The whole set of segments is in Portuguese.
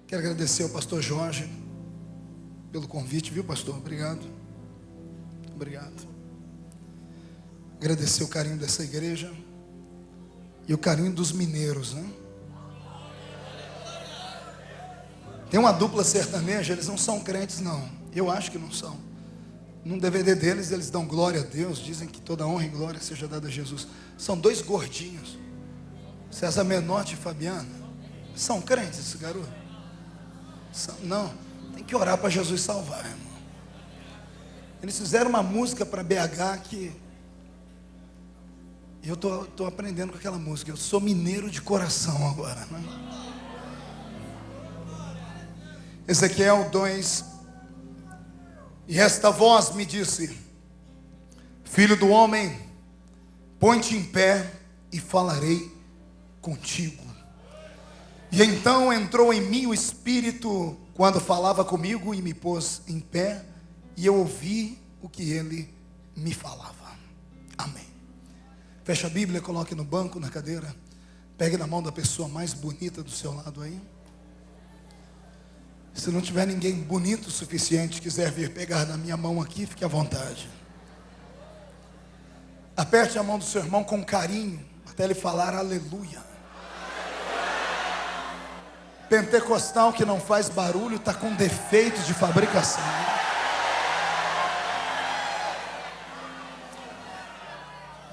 Quero agradecer ao pastor Jorge pelo convite, viu, pastor? Obrigado. Obrigado. Agradecer o carinho dessa igreja e o carinho dos mineiros, né? Tem uma dupla sertaneja, eles não são crentes, não. Eu acho que não são. Num DVD deles, eles dão glória a Deus, dizem que toda honra e glória seja dada a Jesus. São dois gordinhos, César Menotti e Fabiana. São crentes esse garoto? Não, tem que orar para Jesus salvar, irmão. Eles fizeram uma música para BH que eu tô aprendendo com aquela música. Eu sou mineiro de coração agora, né? Ezequiel 2. E esta voz me disse: filho do homem, põe-te em pé e falarei contigo. E então entrou em mim o Espírito quando falava comigo e me pôs em pé, e eu ouvi o que ele me falava. Amém. Feche a Bíblia, coloque no banco, na cadeira. Pegue na mão da pessoa mais bonita do seu lado aí. Se não tiver ninguém bonito o suficiente, quiser vir pegar na minha mão aqui, fique à vontade. Aperte a mão do seu irmão com carinho, até ele falar aleluia. Pentecostal que não faz barulho está com defeito de fabricação.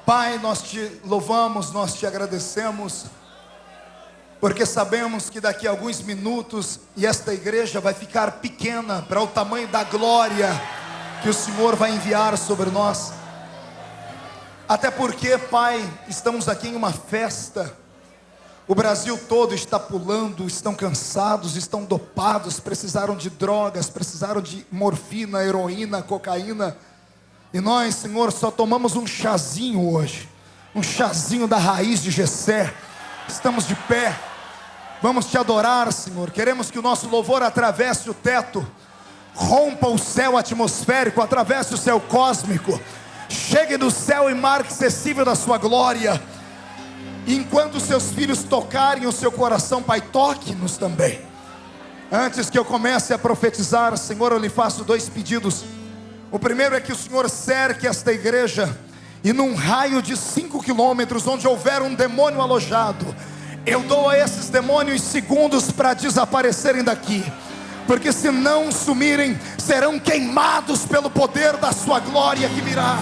Pai, nós te louvamos, nós te agradecemos, porque sabemos que daqui a alguns minutos e esta igreja vai ficar pequena para o tamanho da glória que o Senhor vai enviar sobre nós. Até porque, Pai, estamos aqui em uma festa. O Brasil todo está pulando, estão cansados, estão dopados, precisaram de drogas, precisaram de morfina, heroína, cocaína. E nós, Senhor, só tomamos um chazinho hoje, um chazinho da raiz de Jessé. Estamos de pé, vamos te adorar, Senhor. Queremos que o nosso louvor atravesse o teto, rompa o céu atmosférico, atravesse o céu cósmico, chegue do céu e mar acessível da sua glória. Enquanto os seus filhos tocarem o seu coração, Pai, toque-nos também. Antes que eu comece a profetizar, Senhor, eu lhe faço dois pedidos. O primeiro é que o Senhor cerque esta igreja, e num raio de 5 quilômetros, onde houver um demônio alojado, eu dou a esses demônios segundos para desaparecerem daqui, porque se não sumirem, serão queimados pelo poder da sua glória que virá.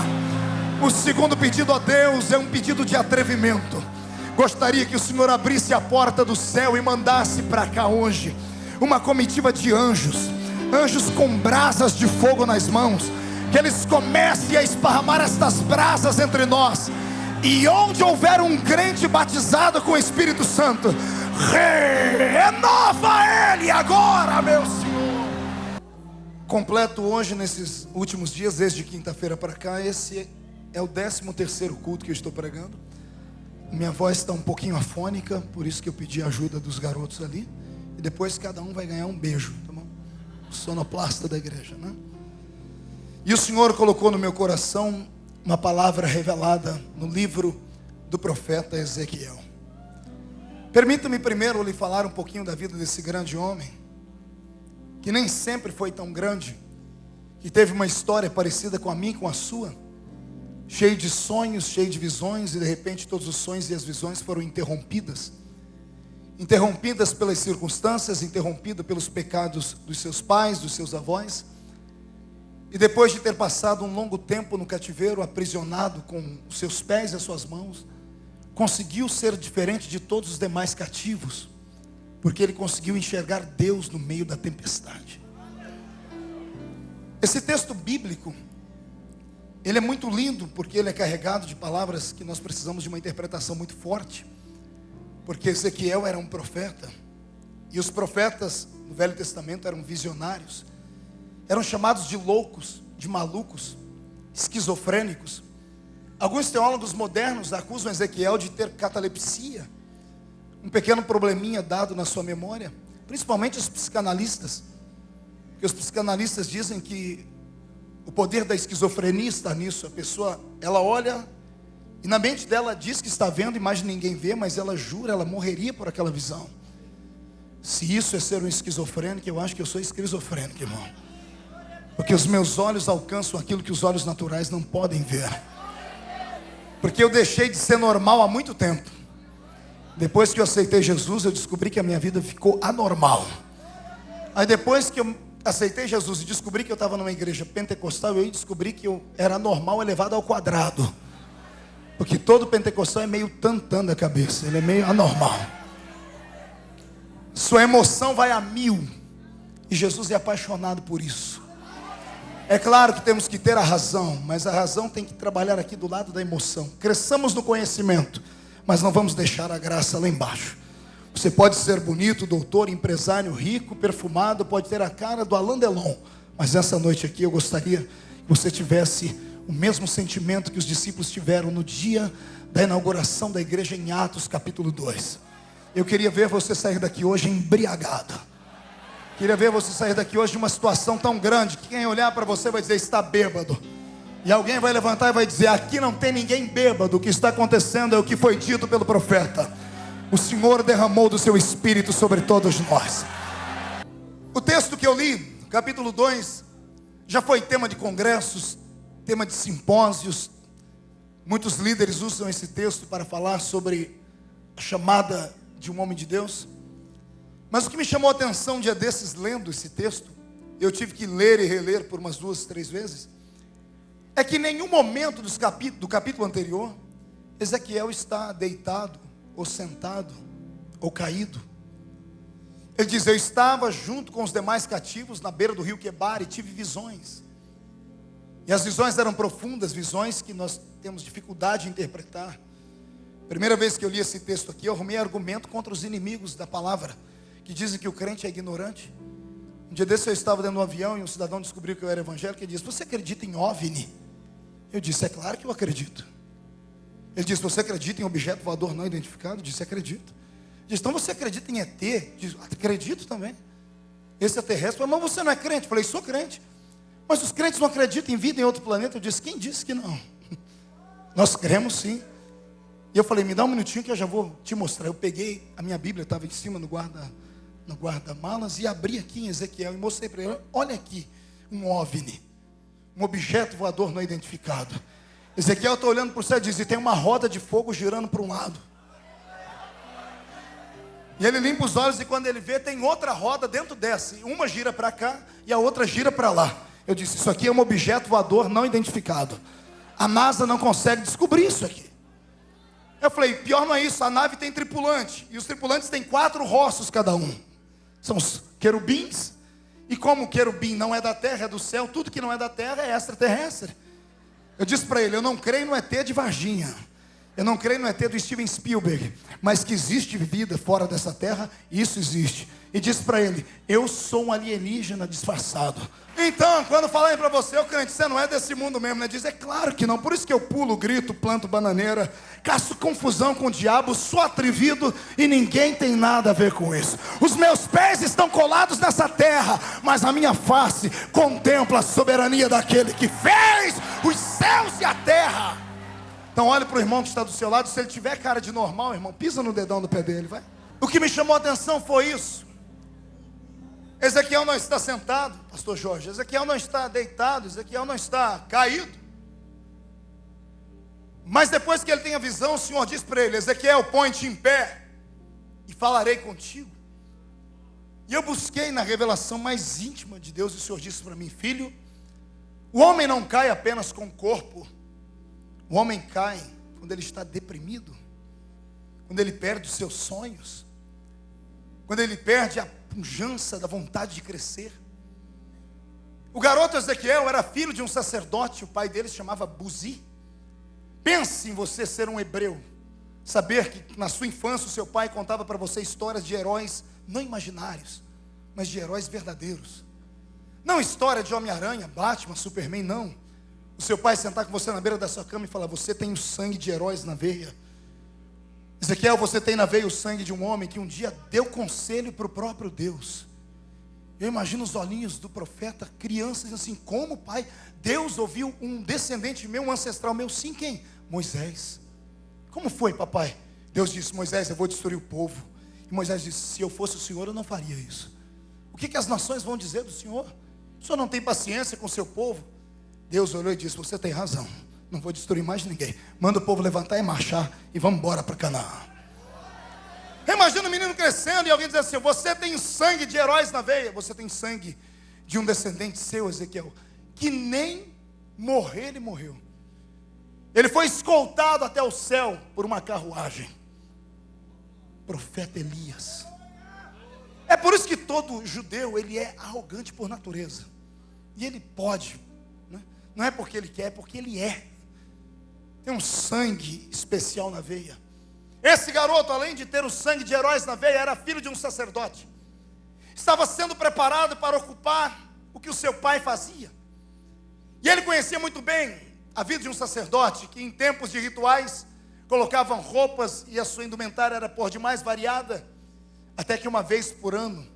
O segundo pedido a Deus é um pedido de atrevimento. Gostaria que o Senhor abrisse a porta do céu e mandasse para cá hoje uma comitiva de anjos, anjos com brasas de fogo nas mãos, que eles comecem a esparramar estas brasas entre nós, e onde houver um crente batizado com o Espírito Santo, renova ele agora, meu Senhor. Completo hoje, nesses últimos dias, desde quinta-feira para cá, esse é o 13º culto que eu estou pregando. Minha voz está um pouquinho afônica, por isso que eu pedi a ajuda dos garotos ali. E depois cada um vai ganhar um beijo, tá bom? O sonoplasta da igreja, né? E o Senhor colocou no meu coração uma palavra revelada no livro do profeta Ezequiel. Permita-me primeiro lhe falar um pouquinho da vida desse grande homem, que nem sempre foi tão grande, que teve uma história parecida com a minha e com a sua, cheio de sonhos, cheio de visões, e de repente todos os sonhos e as visões foram interrompidas pelas circunstâncias, interrompidas pelos pecados dos seus pais, dos seus avós. E depois de ter passado um longo tempo no cativeiro, aprisionado com os seus pés e as suas mãos, conseguiu ser diferente de todos os demais cativos, porque ele conseguiu enxergar Deus no meio da tempestade. Esse texto bíblico, ele é muito lindo, porque ele é carregado de palavras que nós precisamos de uma interpretação muito forte, porque Ezequiel era um profeta, e os profetas no Velho Testamento eram visionários, eram chamados de loucos, de malucos, esquizofrênicos. Alguns teólogos modernos acusam Ezequiel de ter catalepsia, um pequeno probleminha dado na sua memória, principalmente os psicanalistas, porque os psicanalistas dizem que o poder da esquizofrenia está nisso. A pessoa, ela olha e na mente dela diz que está vendo, mas ninguém vê, mas ela jura, ela morreria por aquela visão. Se isso é ser um esquizofrênico, eu acho que eu sou esquizofrênico, irmão. Porque os meus olhos alcançam aquilo que os olhos naturais não podem ver. Porque eu deixei de ser normal há muito tempo. Depois que eu aceitei Jesus, eu descobri que a minha vida ficou anormal. Aí depois que eu aceitei Jesus e descobri que eu estava numa igreja pentecostal, eu descobri que eu era normal elevado ao quadrado. Porque todo pentecostal é meio tantã da cabeça, ele é meio anormal. Sua emoção vai a 1000. E Jesus é apaixonado por isso. É claro que temos que ter a razão, mas a razão tem que trabalhar aqui do lado da emoção. Cresçamos no conhecimento, mas não vamos deixar a graça lá embaixo. Você pode ser bonito, doutor, empresário, rico, perfumado, pode ter a cara do Alain Delon, mas essa noite aqui eu gostaria que você tivesse o mesmo sentimento que os discípulos tiveram no dia da inauguração da igreja em Atos capítulo 2. Eu queria ver você sair daqui hoje embriagado. Queria ver você sair daqui hoje de uma situação tão grande que quem olhar para você vai dizer: está bêbado. E alguém vai levantar e vai dizer: aqui não tem ninguém bêbado, o que está acontecendo é o que foi dito pelo profeta. O Senhor derramou do seu Espírito sobre todos nós. O texto que eu li, capítulo 2, já foi tema de congressos, tema de simpósios. Muitos líderes usam esse texto para falar sobre a chamada de um homem de Deus. Mas o que me chamou a atenção um dia desses, lendo esse texto, eu tive que ler e reler por umas 2, 3 vezes, é que em nenhum momento do capítulo anterior, Ezequiel está deitado, ou sentado, ou caído. Ele diz: eu estava junto com os demais cativos na beira do rio Quebar e tive visões. E as visões eram profundas, visões que nós temos dificuldade de interpretar. Primeira vez que eu li esse texto aqui, eu arrumei argumento contra os inimigos da palavra, que dizem que o crente é ignorante. Um dia desse eu estava dentro de um avião e um cidadão descobriu que eu era evangélico e disse: você acredita em OVNI? Eu disse: é claro que eu acredito. Ele disse: você acredita em objeto voador não identificado? Eu disse: acredito. Ele disse: então você acredita em ET? Eu disse: acredito também. Extraterrestre. Mas você não é crente? Eu falei: sou crente. Mas os crentes não acreditam em vida em outro planeta? Eu disse: quem disse que não? Nós cremos sim. E eu falei: me dá um minutinho que eu já vou te mostrar. Eu peguei a minha Bíblia, estava em cima no guarda-malas, e abri aqui em Ezequiel e mostrei para ele: olha aqui, um OVNI, um objeto voador não identificado. Ezequiel está olhando para o céu e diz: e tem uma roda de fogo girando para um lado. E ele limpa os olhos e quando ele vê, tem outra roda dentro dessa. E uma gira para cá e a outra gira para lá. Eu disse: isso aqui é um objeto voador não identificado. A NASA não consegue descobrir isso aqui. Eu falei: pior não é isso, a nave tem tripulante. E os tripulantes têm 4 rostos cada um. São os querubins. E como o querubim não é da terra, é do céu, tudo que não é da terra é extraterrestre. Eu disse para ele: eu não creio no ET de Varginha, eu não creio no ET do Steven Spielberg, mas que existe vida fora dessa terra, isso existe. E disse para ele: eu sou um alienígena disfarçado. Então, quando falarem para você: ô crente, você não é desse mundo mesmo, né? Diz: é claro que não, por isso que eu pulo, grito, planto bananeira, caço confusão com o diabo, sou atrevido e ninguém tem nada a ver com isso. Os meus pés estão colados nessa terra, mas a minha face contempla a soberania daquele que fez os céus e a terra. Então olhe para o irmão que está do seu lado. Se ele tiver cara de normal, irmão, pisa no dedão do pé dele, vai. O que me chamou a atenção foi isso. Ezequiel não está sentado, pastor Jorge. Ezequiel não está deitado, Ezequiel não está caído. Mas depois que ele tem a visão, o Senhor diz para ele: Ezequiel, põe-te em pé e falarei contigo. E eu busquei na revelação mais íntima de Deus, e o Senhor disse para mim: filho, o homem não cai apenas com o corpo. O homem cai quando ele está deprimido, quando ele perde os seus sonhos, quando ele perde a pujança da vontade de crescer. O garoto Ezequiel era filho de um sacerdote, o pai dele se chamava Buzi. Pense em você ser um hebreu, saber que na sua infância o seu pai contava para você histórias de heróis não imaginários, mas de heróis verdadeiros. Não história de Homem-Aranha, Batman, Superman, não. O seu pai sentar com você na beira da sua cama e falar: você tem o sangue de heróis na veia. Ezequiel, você tem na veia o sangue de um homem que um dia deu conselho para o próprio Deus. Eu imagino os olhinhos do profeta, crianças assim: como, pai? Deus ouviu um descendente meu, um ancestral meu? Sim, quem? Moisés. Como foi, papai? Deus disse: Moisés, eu vou destruir o povo. E Moisés disse: se eu fosse o Senhor, eu não faria isso. O que as nações vão dizer do Senhor? O Senhor não tem paciência com o seu povo? Deus olhou e disse: você tem razão, não vou destruir mais ninguém. Manda o povo levantar e marchar, e vamos embora para Canaã. Imagina o menino crescendo e alguém diz assim: você tem sangue de heróis na veia. Você tem sangue de um descendente seu, Ezequiel, que nem morrer ele morreu. Ele foi escoltado até o céu por uma carruagem. Profeta Elias. É por isso que todo judeu, ele é arrogante por natureza. E ele pode, né? Não é porque ele quer, é porque ele é. Tem um sangue especial na veia. Esse garoto, além de ter o sangue de heróis na veia, era filho de um sacerdote. Estava sendo preparado para ocupar o que o seu pai fazia. E ele conhecia muito bem a vida de um sacerdote, que em tempos de rituais colocavam roupas e a sua indumentária era por demais variada, até que uma vez por ano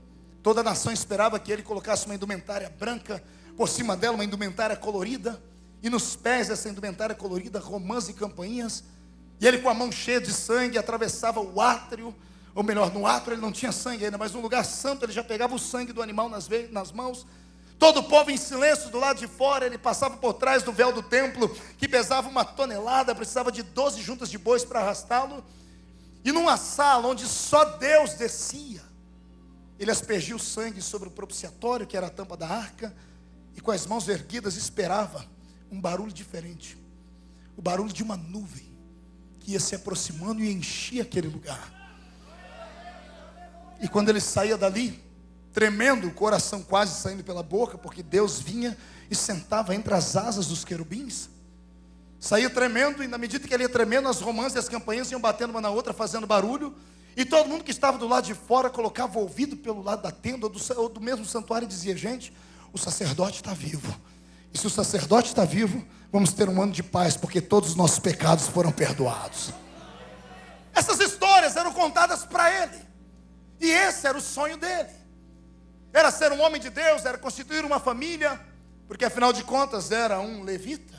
toda a nação esperava que ele colocasse uma indumentária branca, por cima dela uma indumentária colorida, e nos pés dessa indumentária colorida romãs e campainhas. E ele, com a mão cheia de sangue, atravessava o átrio, ou melhor, no átrio ele não tinha sangue ainda, mas no lugar santo ele já pegava o sangue do animal nas mãos. Todo o povo em silêncio do lado de fora. Ele passava por trás do véu do templo, que pesava 1 tonelada, precisava de 12 juntas de bois para arrastá-lo. E numa sala onde só Deus descia, ele aspergia o sangue sobre o propiciatório, que era a tampa da arca, e com as mãos erguidas esperava um barulho diferente. O barulho de uma nuvem que ia se aproximando e enchia aquele lugar. E quando ele saía dali, tremendo, o coração quase saindo pela boca, porque Deus vinha e sentava entre as asas dos querubins, saía tremendo, e na medida que ele ia tremendo, as romãs e as campainhas iam batendo uma na outra, fazendo barulho, e todo mundo que estava do lado de fora colocava o ouvido pelo lado da tenda ou do mesmo santuário e dizia: gente, o sacerdote está vivo. E se o sacerdote está vivo, vamos ter um ano de paz, porque todos os nossos pecados foram perdoados. Essas histórias eram contadas para ele, e esse era o sonho dele. Era ser um homem de Deus, era constituir uma família, porque afinal de contas era um levita.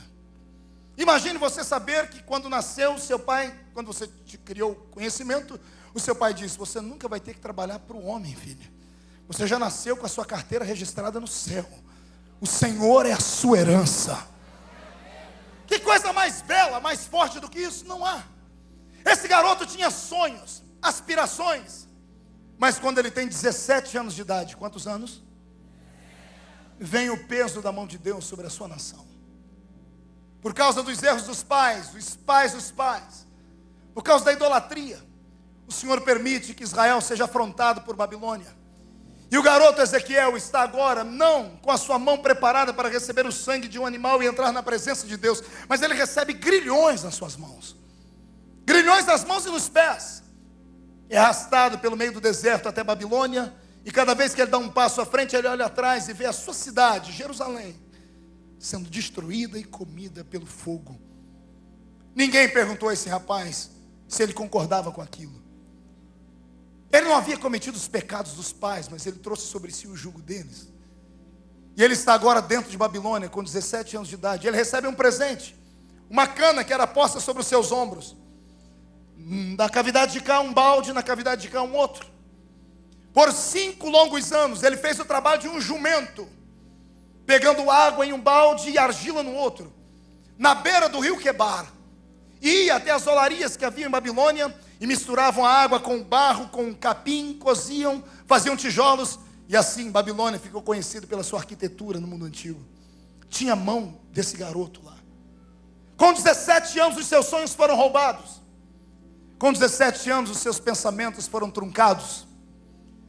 Imagine você saber que quando nasceu seu pai, quando você criou conhecimento, o seu pai disse: você nunca vai ter que trabalhar para o homem, filha. Você já nasceu com a sua carteira registrada no céu. O Senhor é a sua herança. Que coisa mais bela, mais forte do que isso? Não há. Esse garoto tinha sonhos, aspirações. Mas quando ele tem 17 anos de idade, quantos anos? Vem o peso da mão de Deus sobre a sua nação. Por causa dos erros dos pais, por causa da idolatria, o Senhor permite que Israel seja afrontado por Babilônia. E o garoto Ezequiel está agora, não com a sua mão preparada para receber o sangue de um animal e entrar na presença de Deus, mas ele recebe grilhões nas suas mãos. Grilhões nas mãos e nos pés. É arrastado pelo meio do deserto até Babilônia, e cada vez que ele dá um passo à frente, ele olha atrás e vê a sua cidade, Jerusalém, sendo destruída e comida pelo fogo. Ninguém perguntou a esse rapaz se ele concordava com aquilo. Ele não havia cometido os pecados dos pais, mas ele trouxe sobre si o jugo deles. E ele está agora dentro de Babilônia, com 17 anos de idade. Ele recebe um presente, uma cana que era posta sobre os seus ombros. Na cavidade de cá um balde, na cavidade de cá um outro. Por 5 longos anos, ele fez o trabalho de um jumento, pegando água em um balde e argila no outro, na beira do rio Quebar. E ia até as olarias que havia em Babilônia, e misturavam a água com barro, com capim, coziam, faziam tijolos, e assim Babilônia ficou conhecido pela sua arquitetura no mundo antigo. Tinha a mão desse garoto lá. Com 17 anos os seus sonhos foram roubados. Com 17 anos os seus pensamentos foram truncados.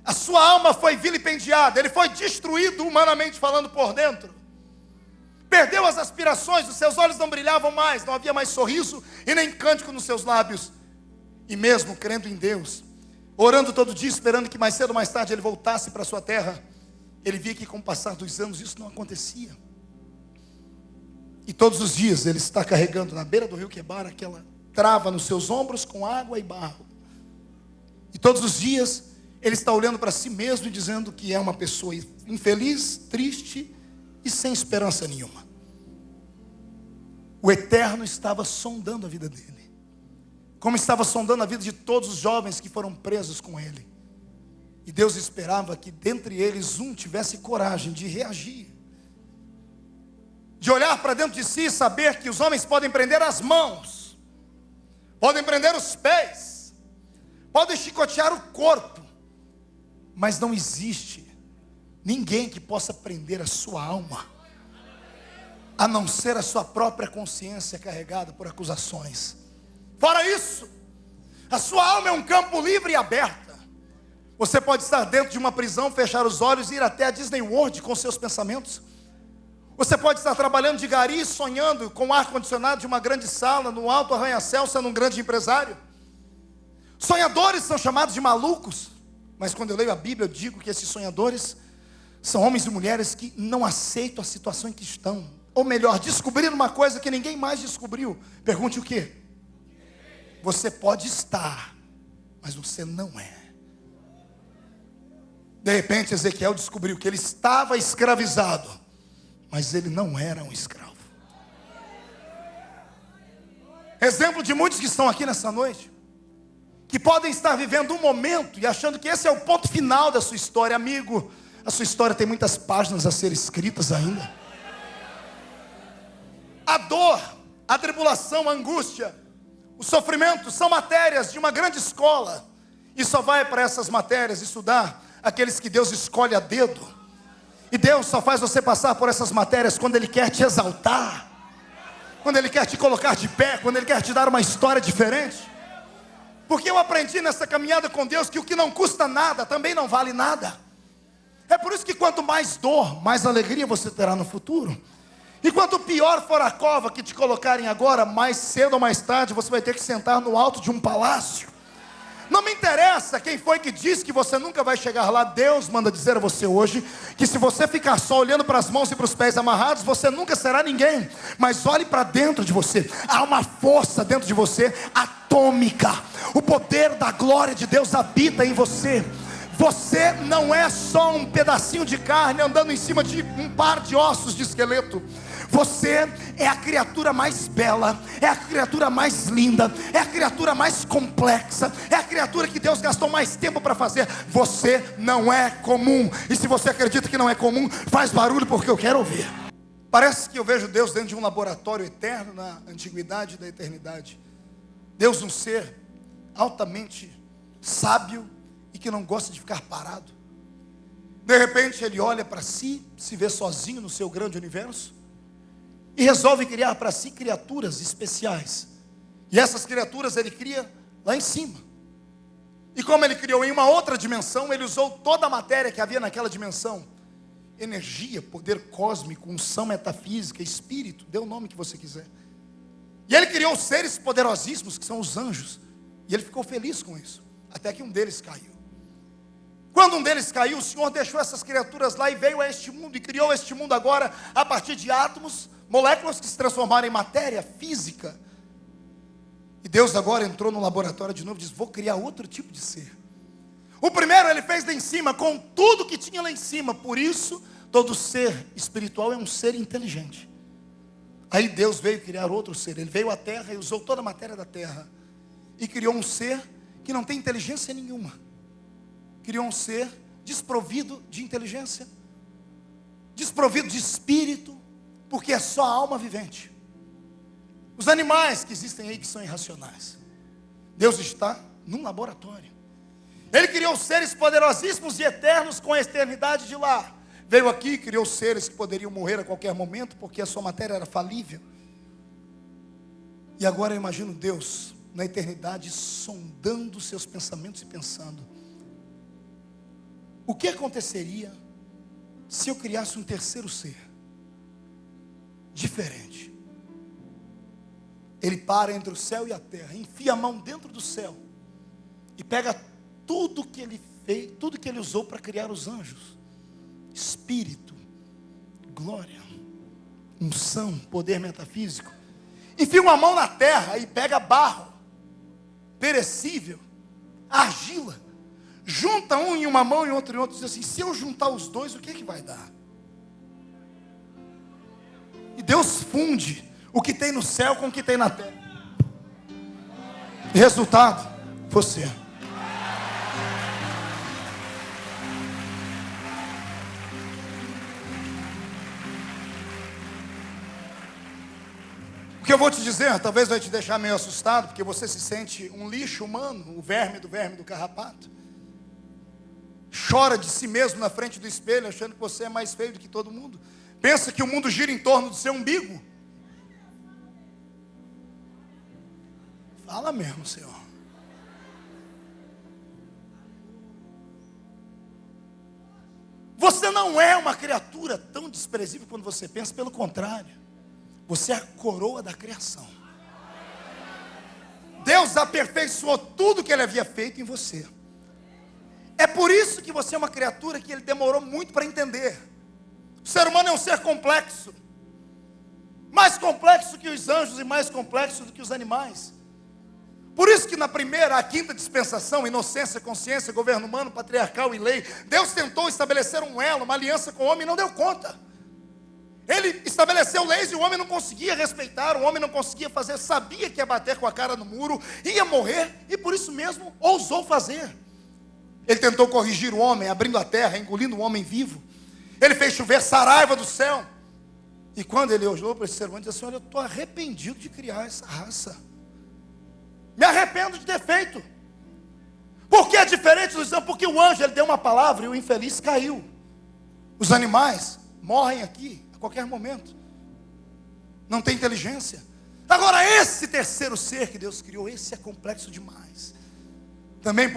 A sua alma foi vilipendiada, ele foi destruído humanamente falando por dentro. Perdeu as aspirações, os seus olhos não brilhavam mais, não havia mais sorriso e nem cântico nos seus lábios. E mesmo crendo em Deus, orando todo dia, esperando que mais cedo ou mais tarde ele voltasse para a sua terra, ele via que com o passar dos anos isso não acontecia. E todos os dias ele está carregando na beira do rio Quebar aquela trava nos seus ombros com água e barro. E todos os dias ele está olhando para si mesmo e dizendo que é uma pessoa infeliz, triste e sem esperança nenhuma. O Eterno estava sondando a vida dele, como estava sondando a vida de todos os jovens que foram presos com ele. E Deus esperava que dentre eles um tivesse coragem de reagir, de olhar para dentro de si e saber que os homens podem prender as mãos, podem prender os pés, podem chicotear o corpo, mas não existe ninguém que possa prender a sua alma, a não ser a sua própria consciência carregada por acusações. Fora isso, a sua alma é um campo livre e aberta. Você pode estar dentro de uma prisão, fechar os olhos e ir até a Disney World com seus pensamentos. Você pode estar trabalhando de gari, sonhando com o ar-condicionado de uma grande sala, no alto arranha-céu, sendo um grande empresário. Sonhadores são chamados de malucos, mas quando eu leio a Bíblia, eu digo que esses sonhadores são homens e mulheres que não aceitam a situação em que estão. Ou melhor, descobriram uma coisa que ninguém mais descobriu. Pergunte o quê? Você pode estar, mas você não é. De repente Ezequiel descobriu que ele estava escravizado, mas ele não era um escravo. Exemplo de muitos que estão aqui nessa noite, que podem estar vivendo um momento e achando que esse é o ponto final da sua história. Amigo, a sua história tem muitas páginas a ser escritas ainda. A dor, a tribulação, a angústia, o sofrimento são matérias de uma grande escola, e só vai para essas matérias estudar aqueles que Deus escolhe a dedo. E Deus só faz você passar por essas matérias quando Ele quer te exaltar, quando Ele quer te colocar de pé, quando Ele quer te dar uma história diferente. Porque eu aprendi nessa caminhada com Deus que o que não custa nada também não vale nada. É por isso que quanto mais dor, mais alegria você terá no futuro. E quanto pior for a cova que te colocarem agora, mais cedo ou mais tarde você vai ter que sentar no alto de um palácio. Não me interessa quem foi que disse que você nunca vai chegar lá. Deus manda dizer a você hoje que se você ficar só olhando para as mãos e para os pés amarrados, você nunca será ninguém. Mas olhe para dentro de você. Há uma força dentro de você atômica. O poder da glória de Deus habita em você. Você não é só um pedacinho de carne andando em cima de um par de ossos de esqueleto. Você é a criatura mais bela, é a criatura mais linda, é a criatura mais complexa, é a criatura que Deus gastou mais tempo para fazer. Você não é comum. E se você acredita que não é comum, faz barulho porque eu quero ouvir. Parece que eu vejo Deus dentro de um laboratório eterno na antiguidade da eternidade. Deus, um ser altamente sábio e que não gosta de ficar parado. De repente Ele olha para si, se vê sozinho no seu grande universo e resolve criar para si criaturas especiais. E essas criaturas Ele cria lá em cima. E como Ele criou em uma outra dimensão, Ele usou toda a matéria que havia naquela dimensão. Energia, poder cósmico, unção metafísica, espírito, dê o nome que você quiser. E Ele criou seres poderosíssimos, que são os anjos. E Ele ficou feliz com isso, até que um deles caiu. Quando um deles caiu, o Senhor deixou essas criaturas lá e veio a este mundo e criou este mundo agora a partir de átomos, moléculas que se transformaram em matéria física. E Deus agora entrou no laboratório de novo e disse: vou criar outro tipo de ser. O primeiro Ele fez lá em cima, com tudo que tinha lá em cima. Por isso, todo ser espiritual é um ser inteligente. Aí Deus veio criar outro ser. Ele veio à terra e usou toda a matéria da terra e criou um ser que não tem inteligência nenhuma. Criou um ser desprovido de inteligência, desprovido de espírito, porque é só a alma vivente. Os animais que existem aí que são irracionais. Deus está num laboratório. Ele criou seres poderosíssimos e eternos com a eternidade de lá. Veio aqui e criou seres que poderiam morrer a qualquer momento, porque a sua matéria era falível. E agora eu imagino Deus na eternidade sondando seus pensamentos e pensando: o que aconteceria se eu criasse um terceiro ser diferente? Ele para entre o céu e a terra, enfia a mão dentro do céu e pega tudo que ele fez, tudo que ele usou para criar os anjos: espírito, glória, unção, poder metafísico. Enfia uma mão na terra e pega barro perecível, argila, junta um em uma mão e outro em outra, diz assim: se eu juntar os dois, o que é que vai dar? E Deus funde o que tem no céu com o que tem na terra. E resultado, você. que eu vou te dizer talvez vai te deixar meio assustado, porque você se sente um lixo humano, o verme do carrapato. Chora de si mesmo na frente do espelho, achando que você é mais feio do que todo mundo. Pensa que o mundo gira em torno do seu umbigo. Fala mesmo, Senhor. Você não é uma criatura tão desprezível quando você pensa, pelo contrário. Você é a coroa da criação. Deus aperfeiçoou tudo que Ele havia feito em você. É por isso que você é uma criatura que Ele demorou muito para entender. O ser humano é um ser complexo. Mais complexo que os anjos e mais complexo do que os animais. Por isso que na primeira, a quinta dispensação, inocência, consciência, governo humano, patriarcal e lei, Deus tentou estabelecer um elo, uma aliança com o homem e não deu conta. Ele estabeleceu leis e o homem não conseguia respeitar, o homem não conseguia fazer, sabia que ia bater com a cara no muro, ia morrer e por isso mesmo ousou fazer. Ele tentou corrigir o homem, abrindo a terra, engolindo o homem vivo. Ele fez chover saraiva do céu. E quando ele olhou para esse ser humano, disse assim: olha, eu estou arrependido de criar essa raça. Me arrependo de ter feito. Porque é diferente dos anjos? Porque o anjo ele deu uma palavra e o infeliz caiu. Os animais morrem aqui a qualquer momento. Não tem inteligência. Agora esse terceiro ser que Deus criou, esse é complexo demais. Também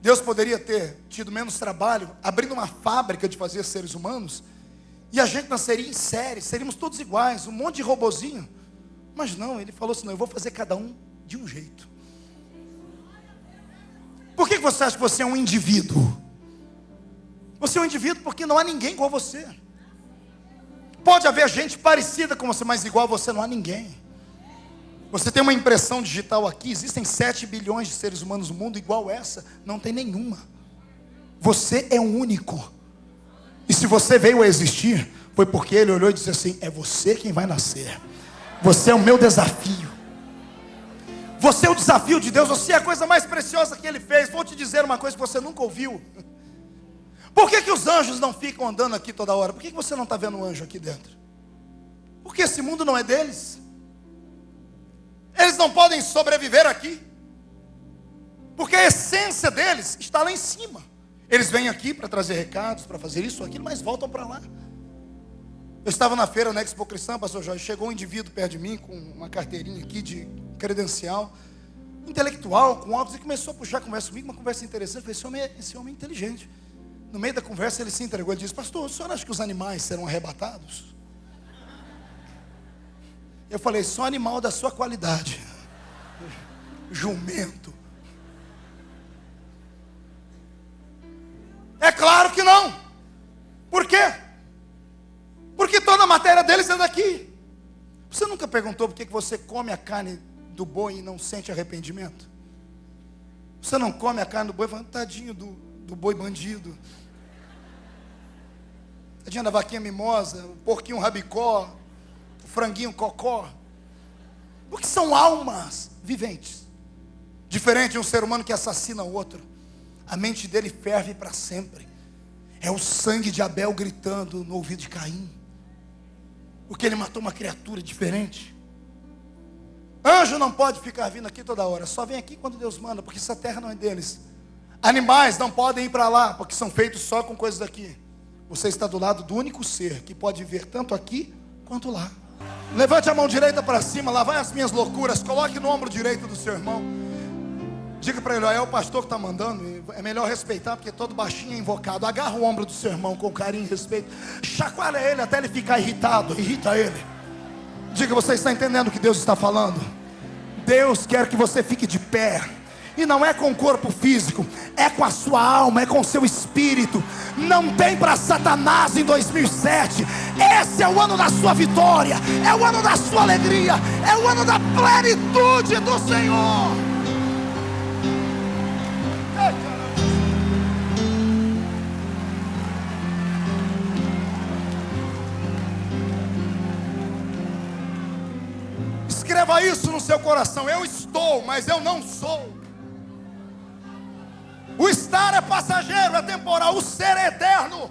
Deus poderia ter tido menos trabalho abrindo uma fábrica de fazer seres humanos, e a gente nasceria em série, seríamos todos iguais, um monte de robozinho. Mas não, Ele falou assim: não, eu vou fazer cada um de um jeito. Por que você acha que você é um indivíduo? Você é um indivíduo porque não há ninguém igual a você. Pode haver gente parecida com você, mas igual a você não há ninguém. Você tem uma impressão digital aqui, existem 7 bilhões de seres humanos no mundo, igual essa, não tem nenhuma. Você é um único. E se você veio a existir, foi porque Ele olhou e disse assim: é você quem vai nascer. Você é o meu desafio. Você é o desafio de Deus, você é a coisa mais preciosa que Ele fez. Vou te dizer uma coisa que você nunca ouviu. Por que os anjos não ficam andando aqui toda hora? Por que você não está vendo um anjo aqui dentro? Porque esse mundo não é deles. Eles não podem sobreviver aqui. Porque a essência deles está lá em cima. Eles vêm aqui para trazer recados, para fazer isso ou aquilo, mas voltam para lá. Eu estava na feira, na Expo Cristã, pastor Jorge, chegou um indivíduo perto de mim, com uma carteirinha aqui de credencial, intelectual, com óculos, e começou a puxar a conversa comigo, uma conversa interessante. Eu falei: esse homem é inteligente. No meio da conversa ele se entregou e disse: pastor, o senhor acha que os animais serão arrebatados? Eu falei: só animal da sua qualidade. Jumento. É claro que não. Por quê? Porque toda a matéria deles é daqui. Você nunca perguntou por que você come a carne do boi e não sente arrependimento? Você não come a carne do boi falando: tadinho do boi bandido, tadinho da vaquinha mimosa, o porquinho rabicó, o franguinho cocó. Porque são almas viventes. Diferente de um ser humano que assassina o outro. A mente dele ferve para sempre. É o sangue de Abel gritando no ouvido de Caim. Porque ele matou uma criatura diferente. Anjo não pode ficar vindo aqui toda hora. Só vem aqui quando Deus manda, porque essa terra não é deles. Animais não podem ir para lá, porque são feitos só com coisas daqui. Você está do lado do único ser que pode ver tanto aqui quanto lá. Levante a mão direita para cima, lá vai as minhas loucuras. Coloque no ombro direito do seu irmão. Diga para ele: ó, é o pastor que está mandando. É melhor respeitar, porque todo baixinho é invocado. Agarra o ombro do seu irmão com carinho e respeito. Chacoalha ele até ele ficar irritado. Irrita ele. Diga: você está entendendo o que Deus está falando? Deus quer que você fique de pé. E não é com o corpo físico, é com a sua alma, é com o seu espírito. Não tem para Satanás em 2007. Esse é o ano da sua vitória, é o ano da sua alegria, é o ano da plenitude do Senhor. Escreva isso no seu coração: eu estou, mas eu não sou. O estar é passageiro, é temporal. O ser é eterno.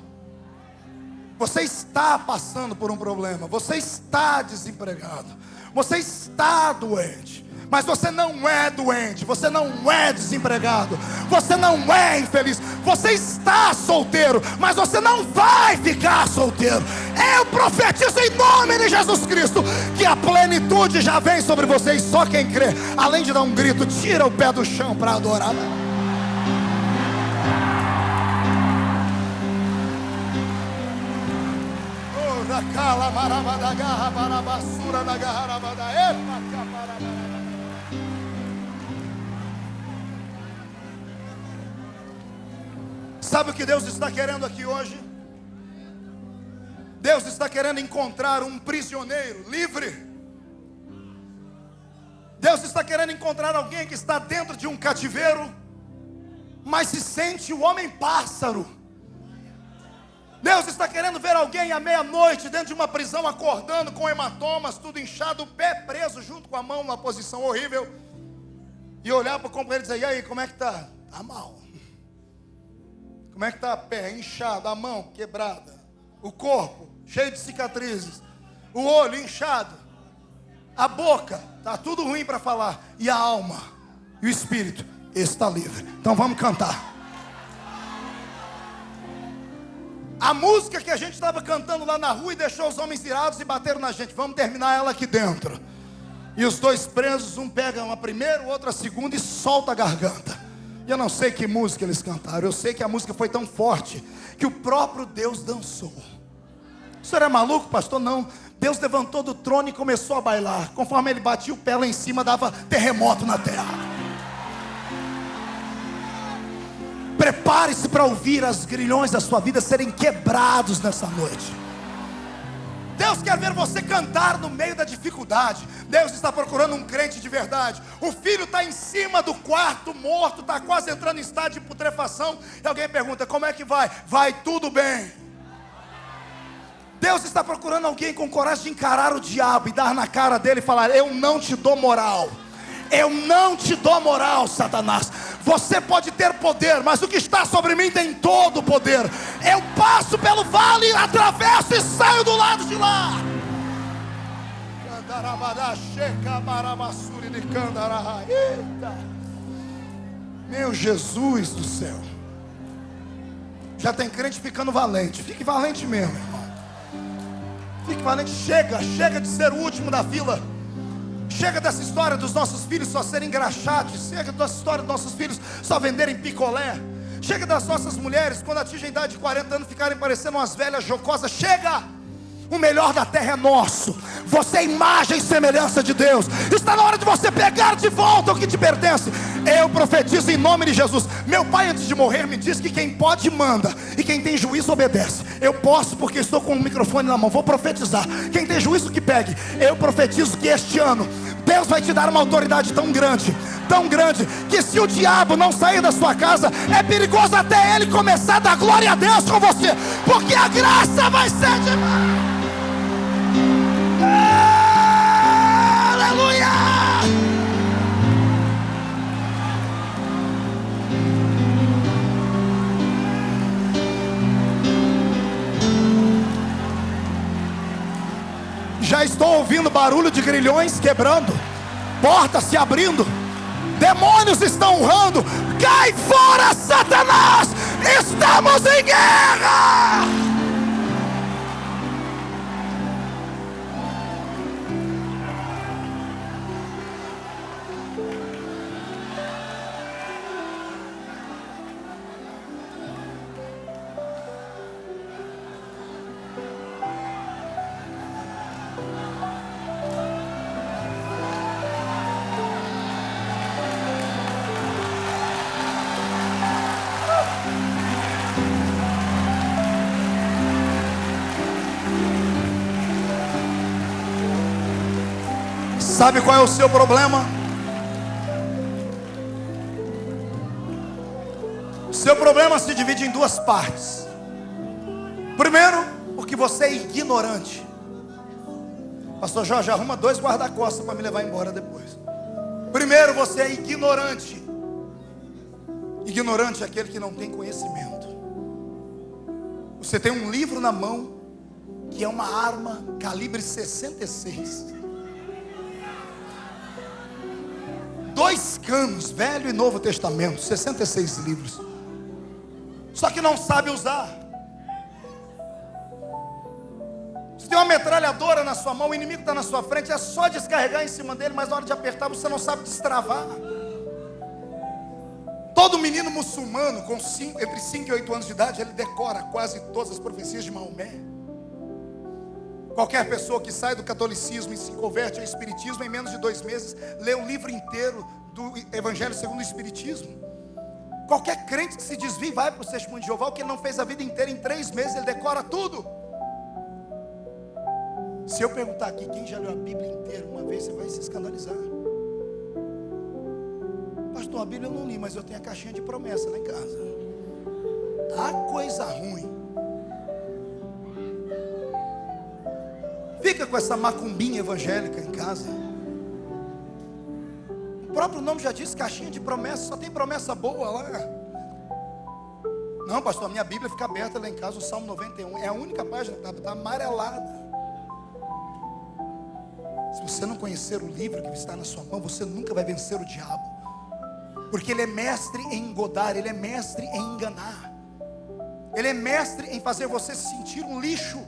Você está passando por um problema, você está desempregado, você está doente, mas você não é doente, você não é desempregado, você não é infeliz, você está solteiro, mas você não vai ficar solteiro. Eu profetizo em nome de Jesus Cristo que a plenitude já vem sobre vocês. Só quem crê, além de dar um grito, tira o pé do chão para adorar. Sabe o que Deus está querendo aqui hoje? Deus está querendo encontrar um prisioneiro livre. Deus está querendo encontrar alguém que está dentro de um cativeiro, mas se sente o homem pássaro. Deus está querendo ver alguém à meia-noite dentro de uma prisão, acordando com hematomas, tudo inchado, o pé preso junto com a mão numa posição horrível, e olhar para o companheiro e dizer: e aí, como é que está? Está mal. Como é que está a pé? Inchado, a mão quebrada, o corpo cheio de cicatrizes, o olho inchado, a boca, está tudo ruim para falar, e a alma e o espírito está livre. Então vamos cantar. A música que a gente estava cantando lá na rua e deixou os homens irados e bateram na gente, vamos terminar ela aqui dentro. E os dois presos, um pega uma primeira, o outro a segunda e solta a garganta. E eu não sei que música eles cantaram, eu sei que a música foi tão forte que o próprio Deus dançou. O senhor é maluco, pastor? Não. Deus levantou do trono e começou a bailar. Conforme ele batia o pé lá em cima, dava terremoto na terra. Prepare-se para ouvir as grilhões da sua vida serem quebrados nessa noite. Deus quer ver você cantar no meio da dificuldade. Deus está procurando um crente de verdade. O filho está em cima do quarto morto, está quase entrando em estado de putrefação, e alguém pergunta: como é que vai? Vai tudo bem. Deus está procurando alguém com coragem de encarar o diabo e dar na cara dele e falar: eu não te dou moral. Eu não te dou moral, Satanás. Você pode ter poder, mas o que está sobre mim tem todo o poder. Eu passo pelo vale, atravesso e saio do lado de lá. Eita. Meu Jesus do céu. Já tem crente ficando valente. Fique valente mesmo, irmão. Fique valente. Chega de ser o último da fila. Chega dessa história dos nossos filhos só serem engraxates. Chega dessa história dos nossos filhos só venderem picolé. Chega das nossas mulheres, quando atingem a idade de 40 anos, ficarem parecendo umas velhas jocosas. Chega! O melhor da terra é nosso. Você é imagem e semelhança de Deus. Está na hora de você pegar de volta o que te pertence. Eu profetizo em nome de Jesus. Meu pai, antes de morrer, me disse que quem pode manda, e quem tem juízo obedece. Eu posso, porque estou com o microfone na mão. Vou profetizar. Quem tem juízo que pegue. Eu profetizo que este ano Deus vai te dar uma autoridade tão grande, que se o diabo não sair da sua casa, é perigoso até ele começar a dar glória a Deus com você, porque a graça vai ser demais. Aleluia! Já estou ouvindo barulho de grilhões quebrando, portas se abrindo, demônios estão urrando. Cai fora, Satanás! Estamos em guerra! Sabe qual é o seu problema? O seu problema se divide em duas partes. Primeiro, porque você é ignorante. Pastor Jorge, arruma 2 guarda-costas para me levar embora depois. Primeiro, você é ignorante. Ignorante é aquele que não tem conhecimento. Você tem um livro na mão que é uma arma calibre 66. 2 canos, Velho e Novo Testamento, 66 livros. Só que não sabe usar. Você tem uma metralhadora na sua mão, o inimigo está na sua frente, é só descarregar em cima dele, mas na hora de apertar você não sabe destravar. Todo menino muçulmano com entre 5 e 8 anos de idade, ele decora quase todas as profecias de Maomé. Qualquer pessoa que sai do catolicismo e se converte ao espiritismo, em menos de 2 meses, lê o livro inteiro do Evangelho segundo o Espiritismo. Qualquer crente que se desvie vai para o testemunho de Jeová, o que ele não fez a vida inteira, em 3 meses ele decora tudo. Se eu perguntar aqui, quem já leu a Bíblia inteira uma vez, você vai se escandalizar. Pastor, a Bíblia eu não li, mas eu tenho a caixinha de promessa lá em casa. Tá coisa ruim. Fica com essa macumbinha evangélica em casa. O próprio nome já diz, caixinha de promessa, só tem promessa boa lá. Não, pastor, a minha Bíblia fica aberta lá em casa, o Salmo 91. É a única página que está amarelada. Se você não conhecer o livro que está na sua mão, você nunca vai vencer o diabo. Porque ele é mestre em engodar, ele é mestre em enganar. Ele é mestre em fazer você se sentir um lixo.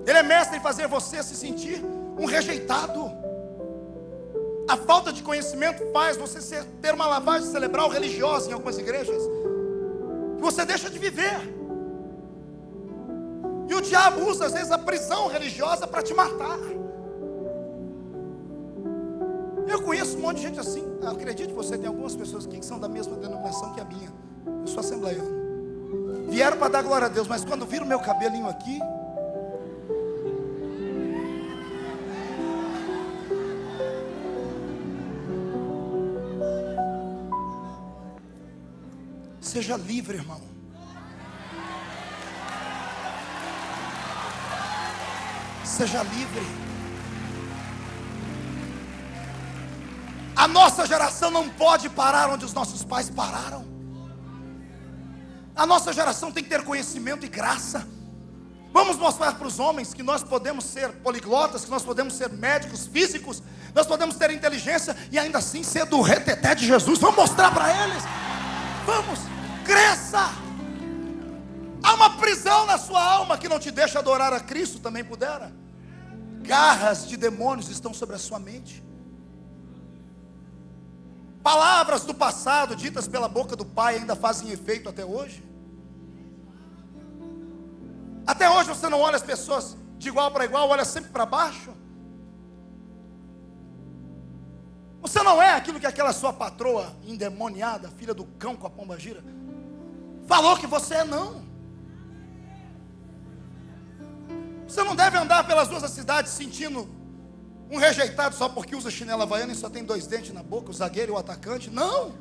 Ele é mestre em fazer você se sentir um rejeitado. A falta de conhecimento faz você ter uma lavagem cerebral religiosa em algumas igrejas, que você deixa de viver. E o diabo usa às vezes a prisão religiosa para te matar. Eu conheço um monte de gente assim. Acredite, você tem algumas pessoas aqui que são da mesma denominação que a minha. Eu sou assembleiano. Vieram para dar glória a Deus, mas quando viram meu cabelinho aqui, seja livre, irmão. Seja livre. A nossa geração não pode parar onde os nossos pais pararam. A nossa geração tem que ter conhecimento e graça. Vamos mostrar para os homens que nós podemos ser poliglotas, que nós podemos ser médicos físicos, nós podemos ter inteligência e ainda assim ser do reteté de Jesus. Vamos mostrar para eles. Vamos, cresça. Há uma prisão na sua alma que não te deixa adorar a Cristo, também pudera. Garras de demônios estão sobre a sua mente. Palavras do passado ditas pela boca do pai ainda fazem efeito até hoje. Até hoje você não olha as pessoas de igual para igual, olha sempre para baixo. Você não é aquilo que aquela sua patroa endemoniada, filha do cão com a pomba gira, falou que você é, não. Você não deve andar pelas ruas da cidade sentindo um rejeitado só porque usa chinela havaiana e só tem 2 dentes na boca, o zagueiro e o atacante. Não.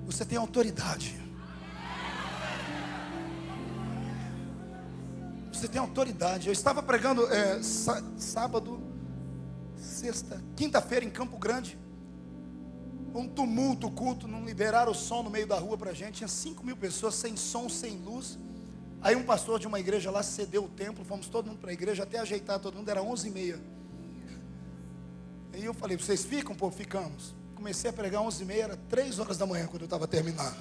Você tem autoridade. Você tem autoridade. Eu estava pregando sábado, sexta, quinta-feira em Campo Grande. Um tumulto, o culto, não liberaram o som no meio da rua para a gente. Tinha 5.000 pessoas, sem som, sem luz. Aí um pastor de uma igreja lá cedeu o templo, fomos todo mundo para a igreja, até ajeitar todo mundo, era 11h30. Aí eu falei, vocês ficam? Pô, ficamos. Comecei a pregar 11h30, era 3 horas da manhã quando eu estava terminando.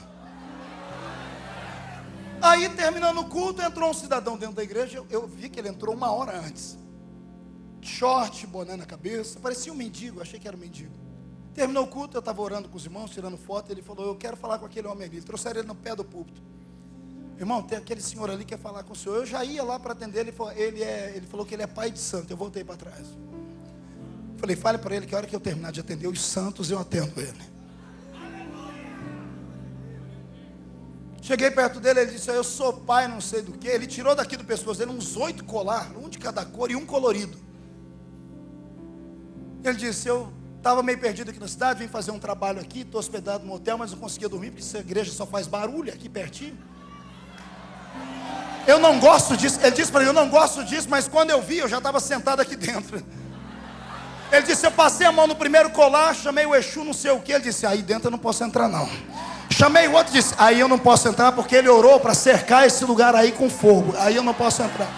Aí terminando o culto, entrou um cidadão dentro da igreja, eu vi que ele entrou 1 hora antes. Short, boné na cabeça, parecia um mendigo, achei que era um mendigo. Terminou o culto, eu estava orando com os irmãos, tirando foto, ele falou, eu quero falar com aquele homem ali. Trouxeram ele no pé do púlpito. Irmão, tem aquele senhor ali que quer falar com o senhor. Eu já ia lá para atender, ele falou que ele é pai de santo. Eu voltei para trás. Falei, fale para ele que a hora que eu terminar de atender os santos, eu atendo ele. Cheguei perto dele, ele disse, eu sou pai não sei do que. Ele tirou daqui do pescoço dele uns 8 colares, um de cada cor e um colorido. Ele disse, eu estava meio perdido aqui na cidade, vim fazer um trabalho aqui, estou hospedado no hotel, mas não conseguia dormir, porque essa igreja só faz barulho aqui pertinho. Eu não gosto disso. Ele disse para mim, eu não gosto disso, mas quando eu vi, eu já estava sentado aqui dentro. Ele disse, eu passei a mão no primeiro colar, chamei o Exu não sei o que. Ele disse, aí dentro eu não posso entrar não. Chamei o outro e disse: aí eu não posso entrar, porque ele orou para cercar esse lugar aí com fogo. Aí eu não posso entrar.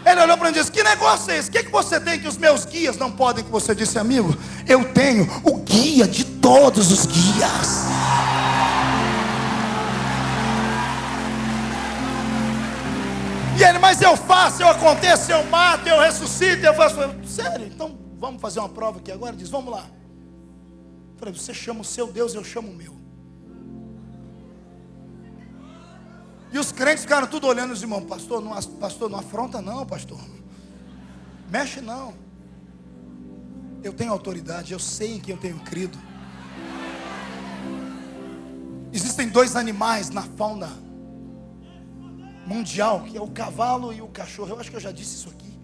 Ele olhou para mim e disse: que negócio é esse? O que você tem que os meus guias não podem? Que você disse: amigo, eu tenho o guia de todos os guias. E ele: mas eu faço, eu aconteço, eu mato, eu ressuscito, eu faço. Sério? Então vamos fazer uma prova aqui agora? Ele diz: vamos lá. Eu falei: você chama o seu Deus, eu chamo o meu. E os crentes ficaram tudo olhando os irmãos: pastor, não afronta não, pastor. Mexe não. Eu tenho autoridade, eu sei em quem eu tenho crido. Existem dois animais na fauna mundial, que é o cavalo e o cachorro. Eu acho que eu já disse isso aqui.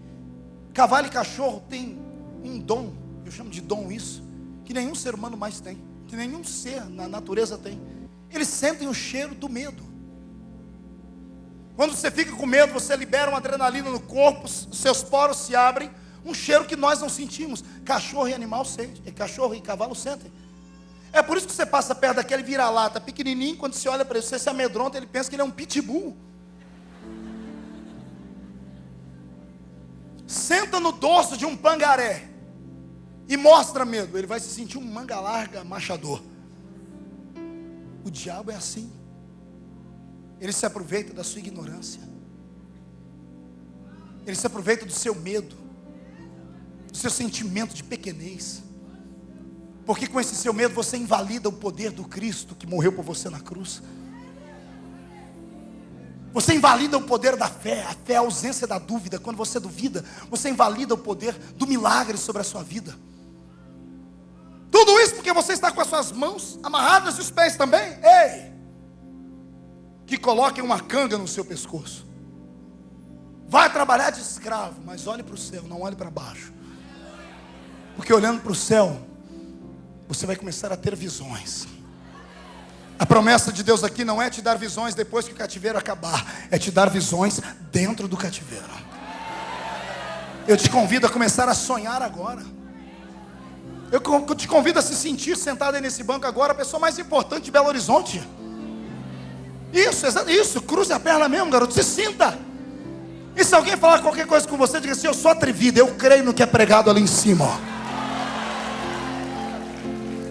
Cavalo e cachorro têm um dom, eu chamo de dom isso, que nenhum ser humano mais tem, que nenhum ser na natureza tem. Eles sentem o cheiro do medo. Quando você fica com medo, você libera uma adrenalina no corpo, seus poros se abrem, um cheiro que nós não sentimos. Cachorro e animal sentem, cachorro e cavalo sentem. É por isso que você passa perto daquele vira-lata pequenininho, quando você olha para ele, você se amedronta, ele pensa que ele é um pitbull. Senta no dorso de um pangaré e mostra medo, ele vai se sentir um manga larga machador. O diabo é assim. Ele se aproveita da sua ignorância. Ele se aproveita do seu medo, do seu sentimento de pequenez. Porque com esse seu medo você invalida o poder do Cristo que morreu por você na cruz. Você invalida o poder da fé. A fé é a ausência da dúvida. Quando você duvida, você invalida o poder do milagre sobre a sua vida. Tudo isso porque você está com as suas mãos amarradas e os pés também. Ei! Que coloquem uma canga no seu pescoço. Vai trabalhar de escravo, mas olhe para o céu, não olhe para baixo. Porque olhando para o céu, você vai começar a ter visões. A promessa de Deus aqui não é te dar visões depois que o cativeiro acabar, é te dar visões dentro do cativeiro. Eu te convido a começar a sonhar agora. Eu te convido a se sentir sentado aí nesse banco agora, a pessoa mais importante de Belo Horizonte. Isso, cruze a perna mesmo, garoto, se sinta. E se alguém falar qualquer coisa com você, diga assim: eu sou atrevido, eu creio no que é pregado ali em cima, ó.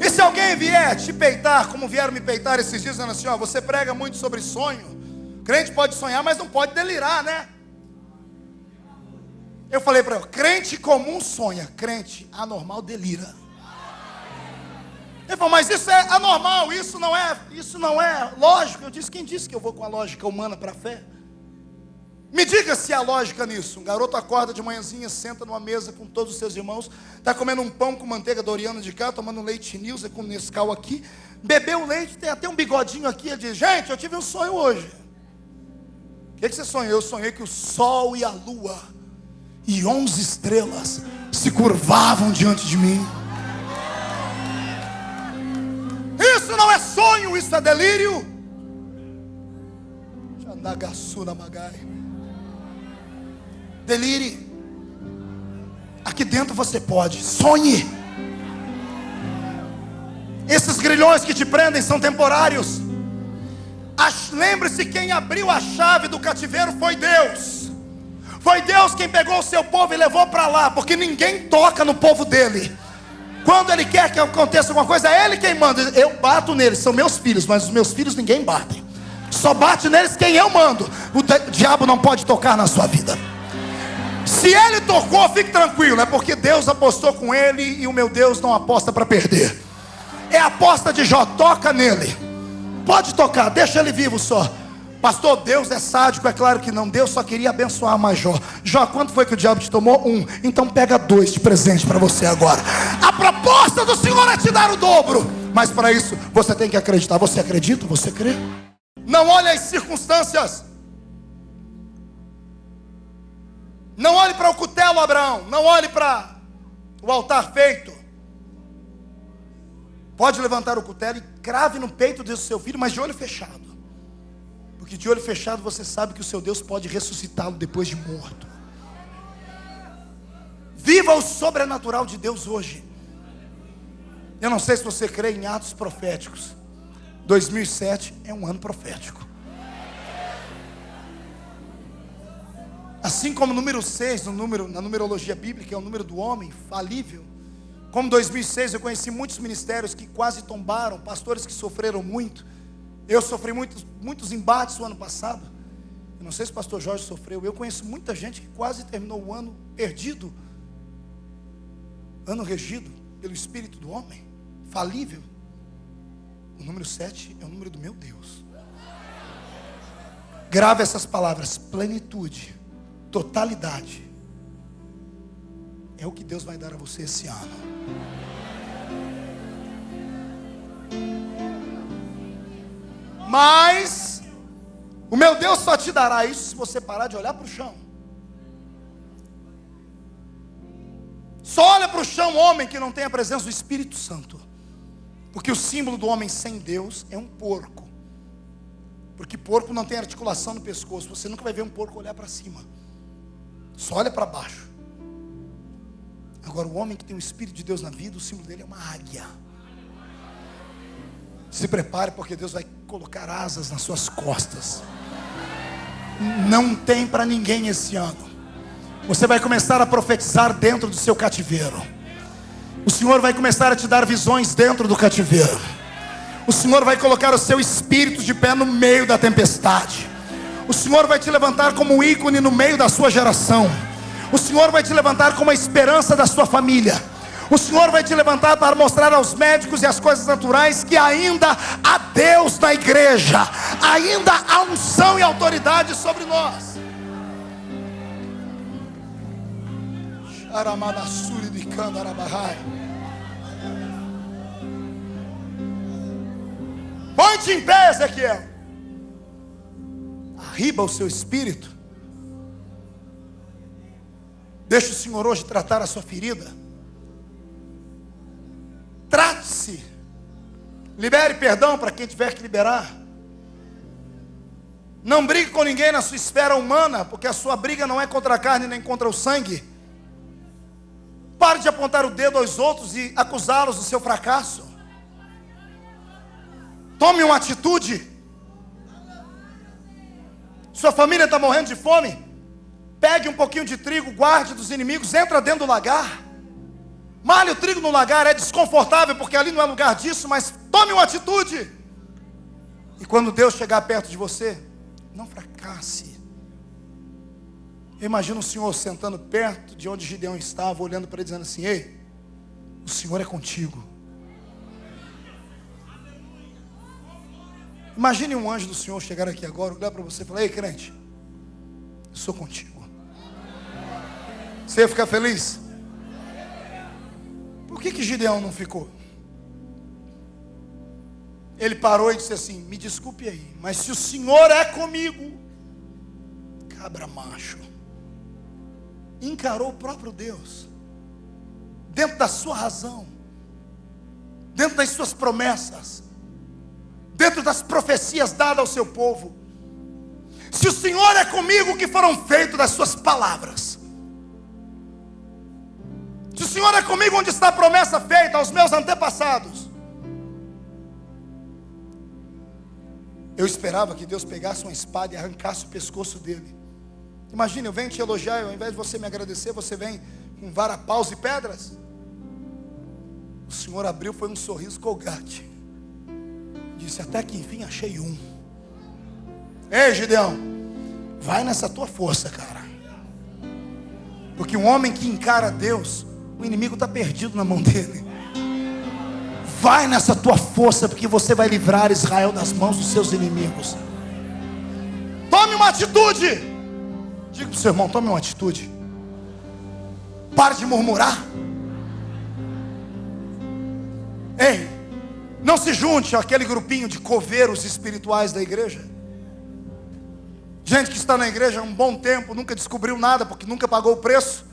E se alguém vier te peitar, como vieram me peitar esses dias, dizendo assim: ó, você prega muito sobre sonho. Crente pode sonhar, mas não pode delirar, né? Eu falei para ele: crente comum sonha, crente anormal delira. Ele falou: mas isso é anormal, isso não é lógico. Eu disse: quem disse que eu vou com a lógica humana para a fé? Me diga se há lógica nisso. Um garoto acorda de manhãzinha, senta numa mesa com todos os seus irmãos, está comendo um pão com manteiga Doriana de cá, tomando um leite Nilza com Nescau aqui, bebeu o leite, tem até um bigodinho aqui. Ele diz: gente, eu tive um sonho hoje. O que você sonhou? Eu sonhei que o sol e a lua e 11 estrelas se curvavam diante de mim. Isso não é sonho, isso é delírio. Delire. Aqui dentro você pode. Sonhe. Esses grilhões que te prendem são temporários. Lembre-se, quem abriu a chave do cativeiro foi Deus. Foi Deus quem pegou o seu povo e levou para lá, porque ninguém toca no povo dele. Quando ele quer que aconteça alguma coisa, é ele quem manda. Eu bato neles, são meus filhos, mas os meus filhos ninguém bate. Só bate neles quem eu mando. O diabo não pode tocar na sua vida. Se ele tocou, fique tranquilo, é porque Deus apostou com ele, e o meu Deus não aposta para perder. É a aposta de Jó, toca nele. Pode tocar, deixa ele vivo só. Pastor, Deus é sádico? É claro que não. Deus só queria abençoar mais Jó. Jó, quanto foi que o diabo te tomou? 1. Então pega 2 de presente para você agora. A proposta do Senhor é te dar o dobro, mas para isso você tem que acreditar. Você acredita? Você crê? Não olhe as circunstâncias. Não olhe para o cutelo, Abraão. Não olhe para o altar feito. Pode levantar o cutelo e crave no peito do seu filho, mas de olho fechado. Porque de olho fechado você sabe que o seu Deus pode ressuscitá-lo depois de morto. Viva o sobrenatural de Deus hoje. Eu não sei se você crê em atos proféticos, 2007 é um ano profético. Assim como o número 6, na numerologia bíblica, é o número do homem falível. Como 2006 eu conheci muitos ministérios que quase tombaram, pastores que sofreram muito. Eu sofri muitos embates no ano passado. Eu não sei se o pastor Jorge sofreu. Eu conheço muita gente que quase terminou o ano perdido. Ano regido pelo espírito do homem, falível. O número 7 é o número do meu Deus. Grave essas palavras: plenitude, totalidade. É o que Deus vai dar a você esse ano. Mas o meu Deus só te dará isso se você parar de olhar para o chão. Só olha para o chão, homem, que não tem a presença do Espírito Santo. Porque o símbolo do homem sem Deus é um porco. Porque porco não tem articulação no pescoço. Você nunca vai ver um porco olhar para cima. Só olha para baixo. Agora o homem que tem o Espírito de Deus na vida, o símbolo dele é uma águia. Se prepare, porque Deus vai colocar asas nas suas costas. Não tem para ninguém esse ano. Você vai começar a profetizar dentro do seu cativeiro. O Senhor vai começar a te dar visões dentro do cativeiro. O Senhor vai colocar o seu espírito de pé no meio da tempestade. O Senhor vai te levantar como um ícone no meio da sua geração. O Senhor vai te levantar como a esperança da sua família. O Senhor vai te levantar para mostrar aos médicos e às coisas naturais que ainda há Deus na igreja. Ainda há unção e autoridade sobre nós. Põe-te em pé, Ezequiel. Arriba o seu espírito. Deixa o Senhor hoje tratar a sua ferida. Trate-se. Libere perdão para quem tiver que liberar. Não brigue com ninguém na sua esfera humana, porque a sua briga não é contra a carne nem contra o sangue. Pare de apontar o dedo aos outros e acusá-los do seu fracasso. Tome uma atitude. Sua família está morrendo de fome. Pegue um pouquinho de trigo, guarde dos inimigos, entra dentro do lagar. Malhe o trigo no lagar, é desconfortável porque ali não é lugar disso, mas tome uma atitude. E quando Deus chegar perto de você, não fracasse. Eu imagino o Senhor sentando perto de onde Gideão estava, olhando para ele dizendo assim: ei, o Senhor é contigo. Imagine um anjo do Senhor chegar aqui agora, olhar para você e falar: ei, crente, eu sou contigo. Você ia ficar feliz? Por que Gideão não ficou? Ele parou e disse assim: me desculpe aí, mas se o Senhor é comigo, cabra macho. Encarou o próprio Deus, dentro da sua razão, dentro das suas promessas, dentro das profecias dadas ao seu povo. Se o Senhor é comigo, o que foram feitos das suas palavras? Se o Senhor é comigo, onde está a promessa feita aos meus antepassados? Eu esperava que Deus pegasse uma espada e arrancasse o pescoço dele. Imagina, eu venho te elogiar e ao invés de você me agradecer, você vem com varapaus e pedras. O Senhor abriu, foi um sorriso colgate. Disse: até que enfim achei um. Ei, Gideão, vai nessa tua força, cara. Porque um homem que encara Deus, o inimigo está perdido na mão dele. Vai nessa tua força, porque você vai livrar Israel das mãos dos seus inimigos. Tome uma atitude. Diga para o seu irmão: tome uma atitude. Pare de murmurar. Ei, não se junte àquele grupinho de coveiros espirituais da igreja. Gente que está na igreja há um bom tempo, nunca descobriu nada, porque nunca pagou o preço.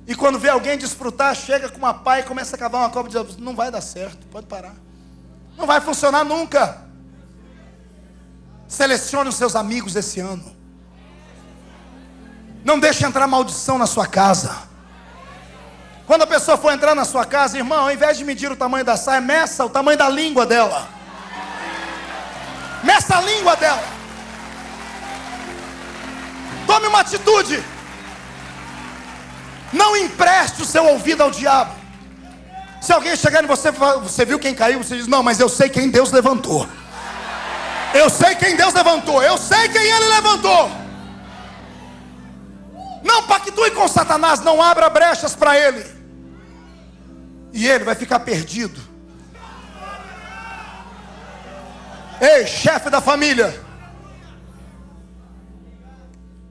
E quando vê alguém desfrutar, chega com uma pá e começa a cavar uma cova de diz: não vai dar certo, pode parar. Não vai funcionar nunca. Selecione os seus amigos esse ano. Não deixe entrar maldição na sua casa. Quando a pessoa for entrar na sua casa, irmão, ao invés de medir o tamanho da saia, meça o tamanho da língua dela. impeça a língua dela. Tome uma atitude. Não empreste o seu ouvido ao diabo. Se alguém chegar em você, você viu quem caiu? Você diz: não, mas eu sei quem Deus levantou. Eu sei quem Deus levantou. Eu sei quem Ele levantou. Não pactue com Satanás. Não abra brechas para ele. E ele vai ficar perdido. Ei, chefe da família.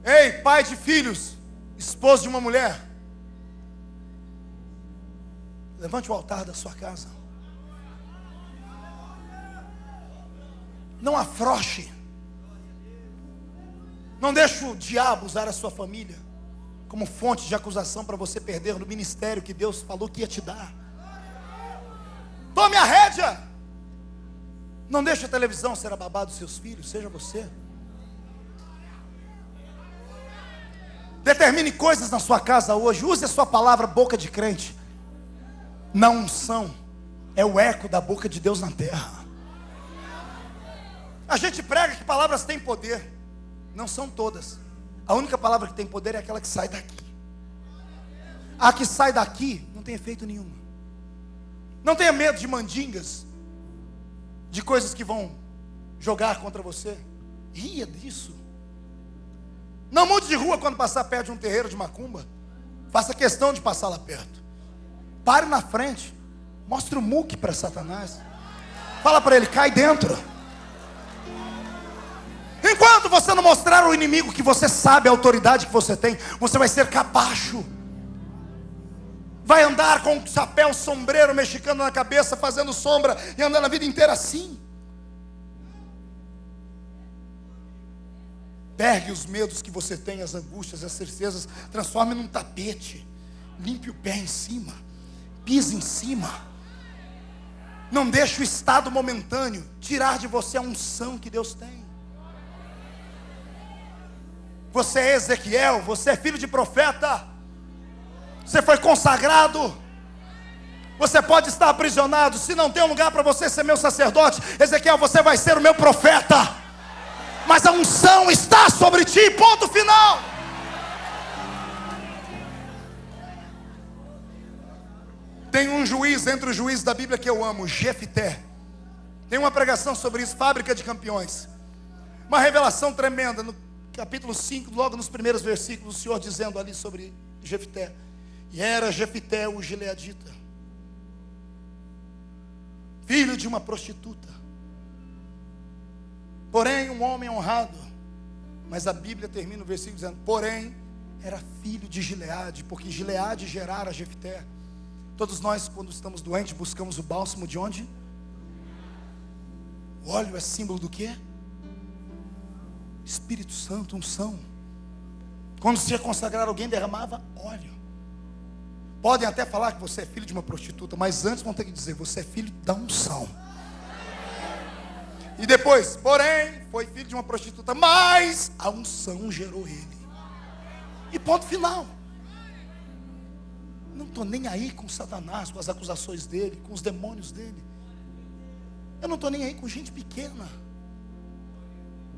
Ei, pai de filhos. Esposo de uma mulher. Levante o altar da sua casa. Não afrouxe. Não deixe o diabo usar a sua família como fonte de acusação para você perder no ministério que Deus falou que ia te dar. Tome a rédea. Não deixe a televisão ser a babá dos seus filhos. Seja você. Determine coisas na sua casa hoje. Use a sua palavra boca de crente. Na unção é o eco da boca de Deus na terra. A gente prega que palavras têm poder. Não são todas. A única palavra que tem poder é aquela que sai daqui. A que sai daqui não tem efeito nenhum. Não tenha medo de mandingas, de coisas que vão jogar contra você. Ria disso. Não mude de rua quando passar perto de um terreiro de macumba. Faça questão de passar lá perto. Pare na frente. Mostre o muque para Satanás. Fala para ele: cai dentro. Enquanto você não mostrar ao inimigo que você sabe a autoridade que você tem, você vai ser capacho. Vai andar com um chapéu sombreiro mexicano na cabeça, fazendo sombra, e andando a vida inteira assim. Pegue os medos que você tem, as angústias, as certezas, transforme num tapete. Limpe o pé em cima. Pise em cima. Não deixe o estado momentâneo tirar de você a unção que Deus tem. Você é Ezequiel, você é filho de profeta. Você foi consagrado. Você pode estar aprisionado. Se não tem um lugar para você ser meu sacerdote, Ezequiel, você vai ser o meu profeta. Mas a unção está sobre ti, ponto final. Tem um juiz entre os juízes da Bíblia que eu amo, Jefté. Tem uma pregação sobre isso, Fábrica de Campeões. Uma revelação tremenda, no capítulo 5, logo nos primeiros versículos, o Senhor dizendo ali sobre Jefté. E era Jefté o gileadita, filho de uma prostituta, porém um homem honrado. Mas a Bíblia termina o versículo dizendo: porém era filho de Gileade, porque Gileade gerara Jefté. Todos nós, quando estamos doentes, buscamos o bálsamo de onde? O óleo é símbolo do quê? Espírito Santo, unção. Quando se ia consagrar alguém, derramava óleo. Podem até falar que você é filho de uma prostituta, mas antes vão ter que dizer: você é filho da unção. E depois, porém, foi filho de uma prostituta, mas a unção gerou ele. E ponto final. Não estou nem aí com Satanás, com as acusações dele, com os demônios dele. Eu não estou nem aí com gente pequena.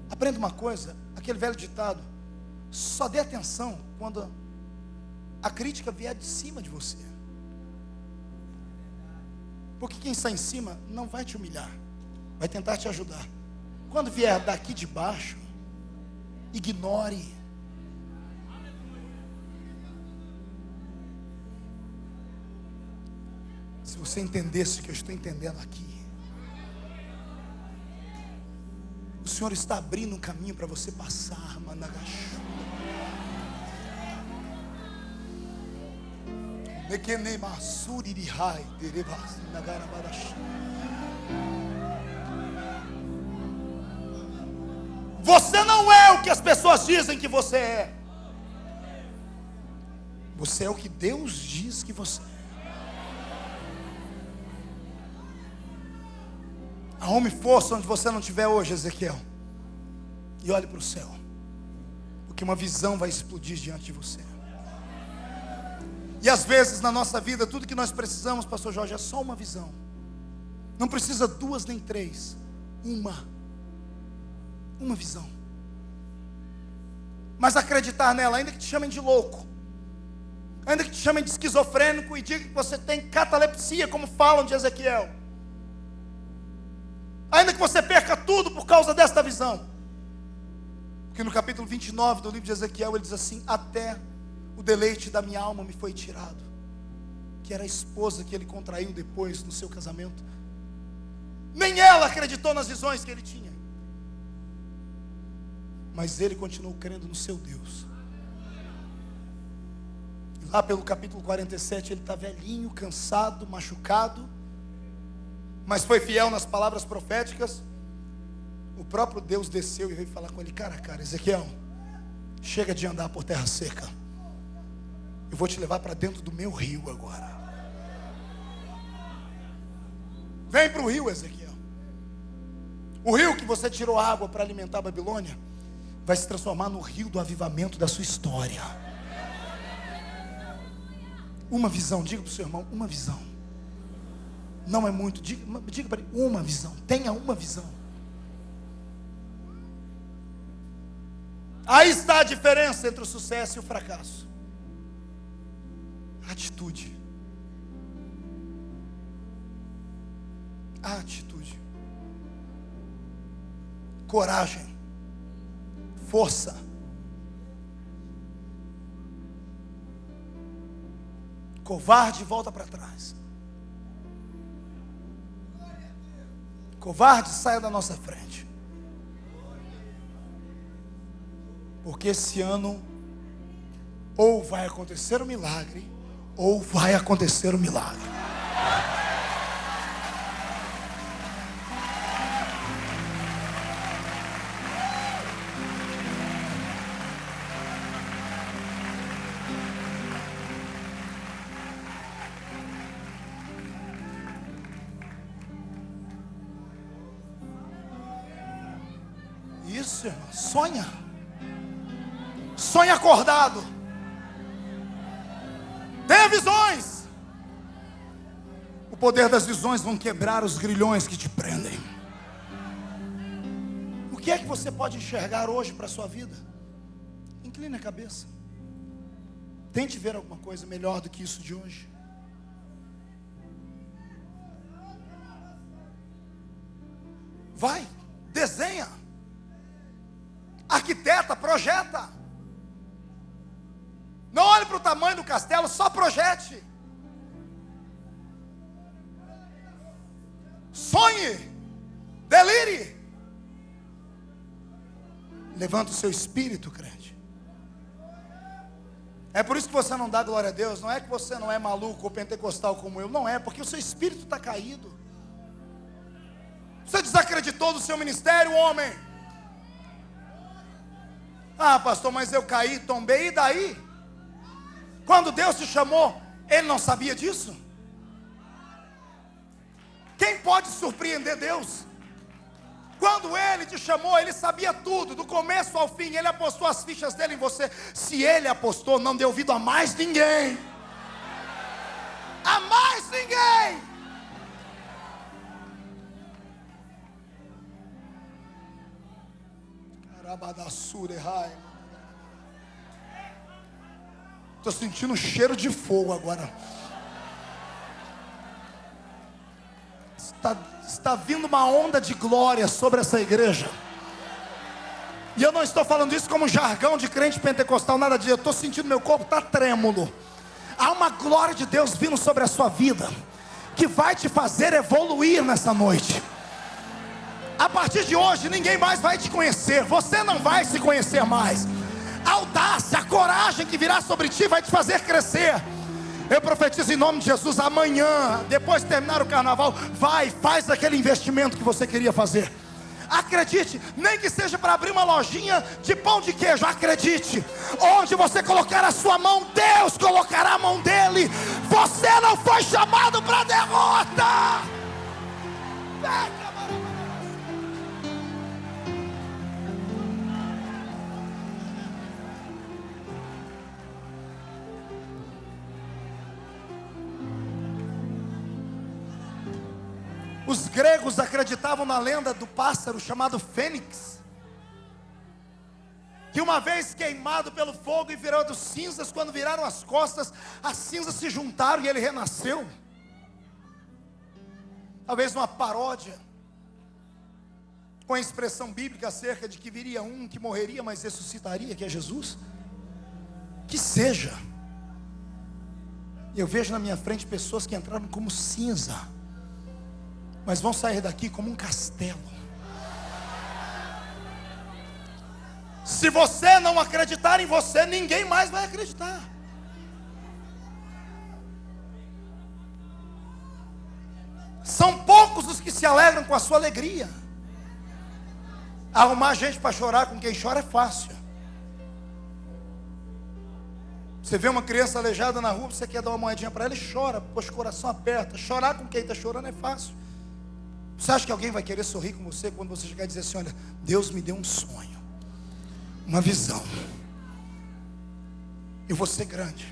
Aprenda uma coisa, aquele velho ditado: só dê atenção quando a crítica vier de cima de você. Porque quem está em cima não vai te humilhar, vai tentar te ajudar. Quando vier daqui de baixo, ignore. Se você entendesse o que eu estou entendendo aqui, o Senhor está abrindo um caminho para você passar, Managachu. Você não é o que as pessoas dizem que você é. Você é o que Deus diz que você é. Arrume força onde você não estiver hoje, Ezequiel, e olhe para o céu, porque uma visão vai explodir diante de você. E às vezes na nossa vida, tudo que nós precisamos, pastor Jorge, é só uma visão. Não precisa duas nem três, uma. Uma visão. Mas acreditar nela, ainda que te chamem de louco, ainda que te chamem de esquizofrênico e digam que você tem catalepsia, como falam de Ezequiel, ainda que você perca tudo por causa desta visão, porque no capítulo 29 do livro de Ezequiel ele diz assim: até o deleite da minha alma me foi tirado, que era a esposa que ele contraiu depois no seu casamento. Nem ela acreditou nas visões que ele tinha, mas ele continuou crendo no seu Deus. E lá pelo capítulo 47 ele está velhinho, cansado, machucado, mas foi fiel nas palavras proféticas. O próprio Deus desceu e veio falar com ele cara a cara: Ezequiel, chega de andar por terra seca, eu vou te levar para dentro do meu rio agora. Vem para o rio, Ezequiel. O rio que você tirou água para alimentar a Babilônia vai se transformar no rio do avivamento da sua história. Uma visão, diga para o seu irmão, uma visão. Não é muito, diga para ele, uma visão. Tenha uma visão. Aí está a diferença entre o sucesso e o fracasso. Atitude. Atitude. Coragem. Força. Covarde volta para trás. Covarde, saia da nossa frente. Porque esse ano ou vai acontecer um milagre, ou vai acontecer um milagre. Isso, irmão, sonha. Sonha acordado. Tenha visões. O poder das visões vão quebrar os grilhões que te prendem. O que é que você pode enxergar hoje para a sua vida? Incline a cabeça. Tente ver alguma coisa melhor do que isso de hoje. Vai, desenha. Arquiteta, projeta. Não olhe para o tamanho do castelo, só projete. Sonhe, delire. Levanta o seu espírito, crente. É por isso que você não dá glória a Deus. Não é que você não é maluco ou pentecostal como eu. Não é, porque o seu espírito está caído. Você desacreditou do seu ministério, homem. Ah, pastor, mas eu caí, tombei, e daí? Quando Deus te chamou, Ele não sabia disso? Quem pode surpreender Deus? Quando Ele te chamou, Ele sabia tudo, do começo ao fim. Ele apostou as fichas dele em você. Se Ele apostou, não dê ouvido a mais ninguém. A mais ninguém. Estou sentindo um cheiro de fogo agora. Está vindo uma onda de glória sobre essa igreja. E eu não estou falando isso como jargão de crente pentecostal, nada disso. Eu estou sentindo, meu corpo está trêmulo. Há uma glória de Deus vindo sobre a sua vida, que vai te fazer evoluir nessa noite. A partir de hoje ninguém mais vai te conhecer. Você não vai se conhecer mais. A audácia, a coragem que virá sobre ti vai te fazer crescer. Eu profetizo em nome de Jesus, amanhã, depois de terminar o carnaval, faz aquele investimento que você queria fazer. Acredite, nem que seja para abrir uma lojinha de pão de queijo. Acredite, onde você colocar a sua mão, Deus colocará a mão dele. Você não foi chamado para derrota. Os gregos acreditavam na lenda do pássaro chamado Fênix. que uma vez queimado pelo fogo e virando cinzas, quando viraram as costas, as cinzas se juntaram e ele renasceu. Talvez uma paródia com a expressão bíblica acerca de que viria um que morreria, mas ressuscitaria, que é Jesus. Que seja. Eu vejo na minha frente pessoas que entraram como cinza, mas vão sair daqui como um castelo. Se você não acreditar em você, ninguém mais vai acreditar. São poucos os que se alegram com a sua alegria. Arrumar gente para chorar com quem chora é fácil. Você vê uma criança aleijada na rua, você quer dar uma moedinha para ela e chora, pois o coração aperta. Chorar com quem está chorando é fácil. Você acha que alguém vai querer sorrir com você quando você chegar e dizer assim: olha, Deus me deu um sonho, uma visão, eu vou ser grande,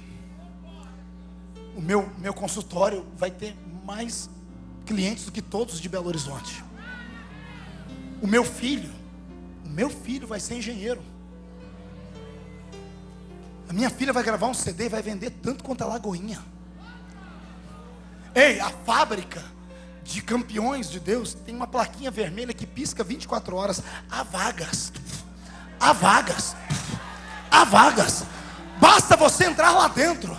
o meu consultório vai ter mais clientes do que todos de Belo Horizonte. O meu filho vai ser engenheiro. A minha filha vai gravar um CD e vai vender tanto quanto a Lagoinha. Ei, a fábrica de campeões de Deus tem uma plaquinha vermelha que pisca 24 horas. Há vagas. Há vagas. Há vagas. Basta você entrar lá dentro.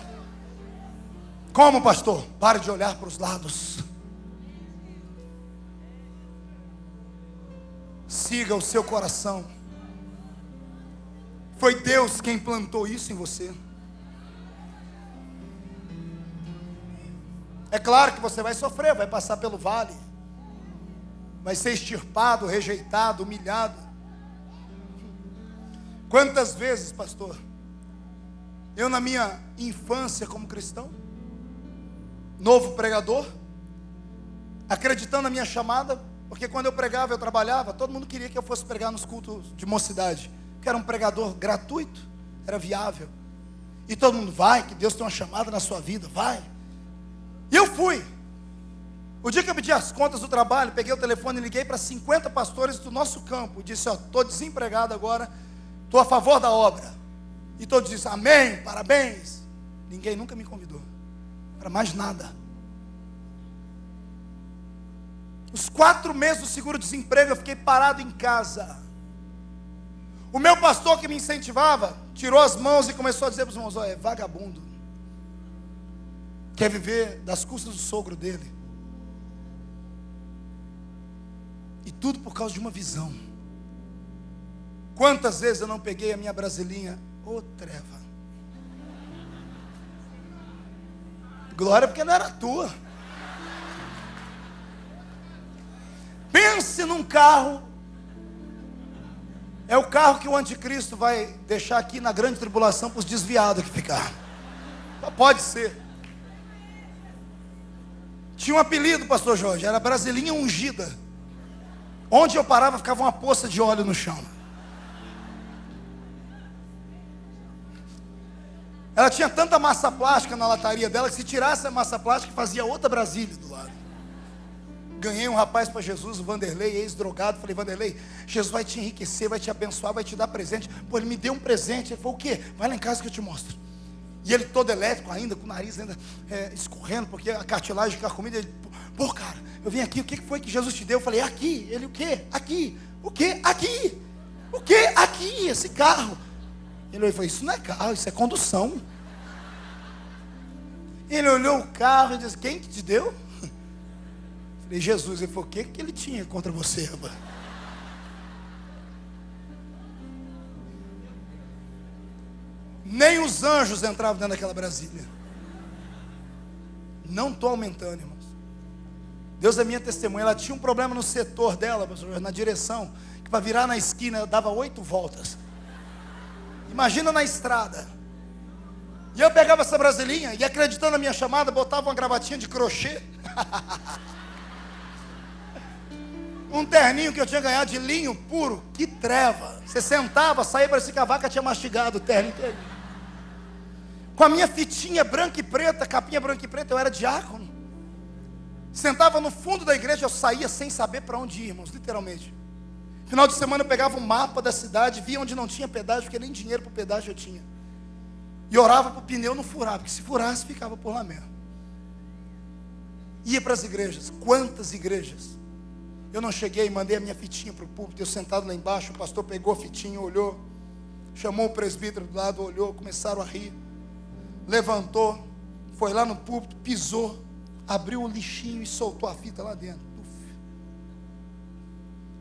Como, pastor? Pare de olhar para os lados. Siga o seu coração. Foi Deus quem plantou isso em você. É claro que você vai sofrer, vai passar pelo vale, vai ser extirpado, rejeitado, humilhado. Quantas vezes, pastor, eu na minha infância como cristão, novo pregador, acreditando na minha chamada, porque quando eu pregava, eu trabalhava, todo mundo queria que eu fosse pregar nos cultos de mocidade, que era um pregador gratuito, era viável. E todo mundo, vai, que Deus tem uma chamada na sua vida, vai. E eu fui. O dia que eu pedi as contas do trabalho, peguei o telefone e liguei para 50 pastores do nosso campo. E disse, estou desempregado agora, estou a favor da obra. E todos disseram, amém, parabéns. Ninguém nunca me convidou para mais nada. Os 4 meses do seguro-desemprego eu fiquei parado em casa. O meu pastor que me incentivava, tirou as mãos e começou a dizer para os irmãos, é vagabundo. Quer viver das custas do sogro dele. E tudo por causa de uma visão. Quantas vezes eu não peguei a minha brasilinha, treva. Glória porque não era tua. Pense num carro. É o carro que o anticristo vai deixar aqui na grande tribulação para os desviados que ficaram. Pode ser. Tinha um apelido, pastor Jorge, era Brasilinha Ungida. Onde eu parava ficava uma poça de óleo no chão. Ela tinha tanta massa plástica na lataria dela que se tirasse a massa plástica fazia outra Brasília do lado. Ganhei um rapaz para Jesus, o Vanderlei, ex-drogado. Falei, Vanderlei, Jesus vai te enriquecer, vai te abençoar, vai te dar presente. Pô, ele me deu um presente. Ele falou, o quê? Vai lá em casa que eu te mostro. E ele todo elétrico ainda, com o nariz ainda escorrendo, porque a cartilagem carcomida. Ele, pô, cara, eu vim aqui, o que foi que Jesus te deu? Eu falei, aqui. Ele, o quê? Aqui. O quê? Aqui. O quê? Aqui, esse carro. Ele falou, isso não é carro, isso é condução. Ele olhou o carro e disse, quem que te deu? E Jesus, ele falou, o que ele tinha contra você, rapaz? Nem os anjos entravam dentro daquela Brasília. Não estou aumentando, irmãos. Deus é minha testemunha. Ela tinha um problema no setor dela, na direção, que para virar na esquina, ela dava 8 voltas. Imagina na estrada. E eu pegava essa brasilinha e, acreditando na minha chamada, botava uma gravatinha de crochê. Um terninho que eu tinha ganhado de linho puro, que treva. Você sentava, saía, parecia que a vaca tinha mastigado o terno inteiro. Com a minha fitinha branca e preta, capinha branca e preta, eu era diácono. Sentava no fundo da igreja, eu saía sem saber para onde ir, irmãos, literalmente. Final de semana eu pegava um mapa da cidade, via onde não tinha pedágio, porque nem dinheiro para o pedágio eu tinha. E orava para o pneu não furar, porque se furasse ficava por lá mesmo. Ia para as igrejas. Quantas igrejas? Eu não cheguei, mandei a minha fitinha para o púlpito, eu sentado lá embaixo, o pastor pegou a fitinha, olhou, chamou o presbítero do lado, olhou, começaram a rir, levantou, foi lá no púlpito, pisou, abriu o lixinho e soltou a fita lá dentro.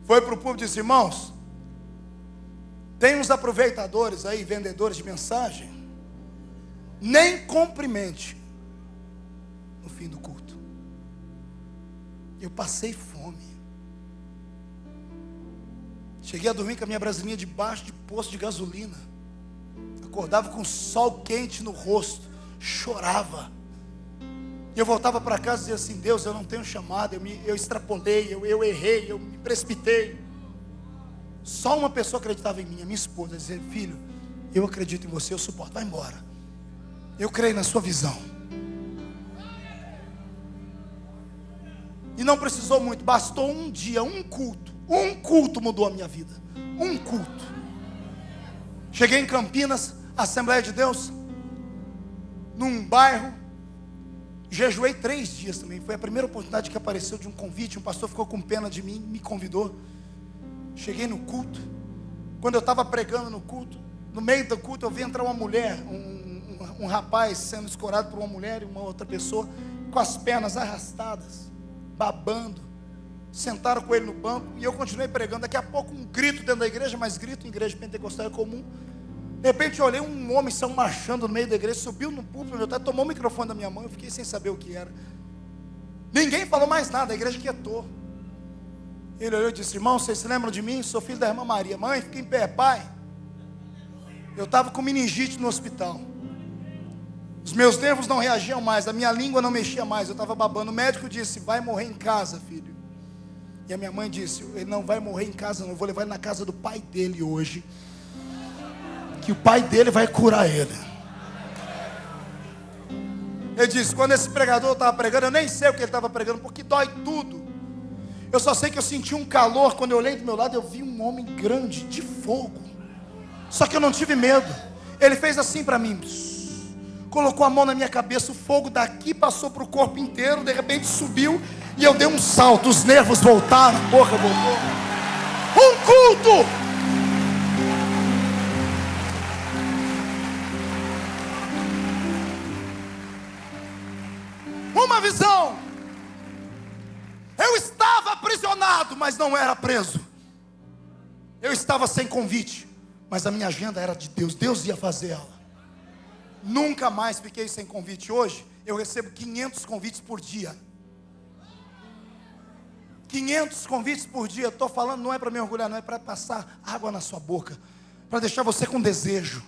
Foi para o púlpito e disse: irmãos, tem uns aproveitadores aí, vendedores de mensagem, nem cumprimente no fim do culto. Eu passei fome. Cheguei a dormir com a minha brasilinha debaixo de poço de gasolina. Acordava com sol quente no rosto. Chorava. E eu voltava para casa e dizia assim: Deus, eu não tenho chamado, eu extrapolei, eu errei, eu me precipitei. Só uma pessoa acreditava em mim, a minha esposa. Dizia: filho, eu acredito em você, eu suporto, vai embora. Eu creio na sua visão. E não precisou muito, bastou um dia, um culto. Um culto mudou a minha vida. Um culto. Cheguei em Campinas, Assembleia de Deus, num bairro. Jejuei 3 dias também. Foi a primeira oportunidade que apareceu de um convite. Um pastor ficou com pena de mim, me convidou. Cheguei no culto. Quando eu estava pregando no culto, no meio do culto eu vi entrar uma mulher, um rapaz sendo escorado por uma mulher e uma outra pessoa, com as pernas arrastadas, babando. Sentaram com ele no banco e eu continuei pregando. Daqui a pouco um grito dentro da igreja, mas grito em igreja pentecostal é comum. De repente eu olhei um homem saiu marchando no meio da igreja, subiu no púlpito, meu pai tomou o microfone da minha mão, eu fiquei sem saber o que era. Ninguém falou mais nada, a igreja quietou. Ele olhou e disse: irmão, vocês se lembram de mim? Sou filho da irmã Maria. Mãe, fica em pé. Pai, eu estava com meningite no hospital. Os meus nervos não reagiam mais, a minha língua não mexia mais, eu estava babando. O médico disse: vai morrer em casa, filho. E a minha mãe disse: ele não vai morrer em casa, não, eu vou levar ele na casa do pai dele hoje, que o pai dele vai curar ele. Ele disse: quando esse pregador estava pregando, eu nem sei o que ele estava pregando, porque dói tudo. Eu só sei que eu senti um calor. Quando eu olhei do meu lado, eu vi um homem grande, de fogo. Só que eu não tive medo. Ele fez assim para mim, colocou a mão na minha cabeça, o fogo daqui passou para o corpo inteiro, de repente subiu, e eu dei um salto, os nervos voltaram, a boca voltou. Um culto! Uma visão. Eu estava aprisionado, mas não era preso. Eu estava sem convite, mas a minha agenda era de Deus. Deus ia fazer ela. Nunca mais fiquei sem convite. Hoje eu recebo 500 convites por dia. 500 convites por dia. Estou falando, não é para me orgulhar, não é para passar água na sua boca, para deixar você com desejo.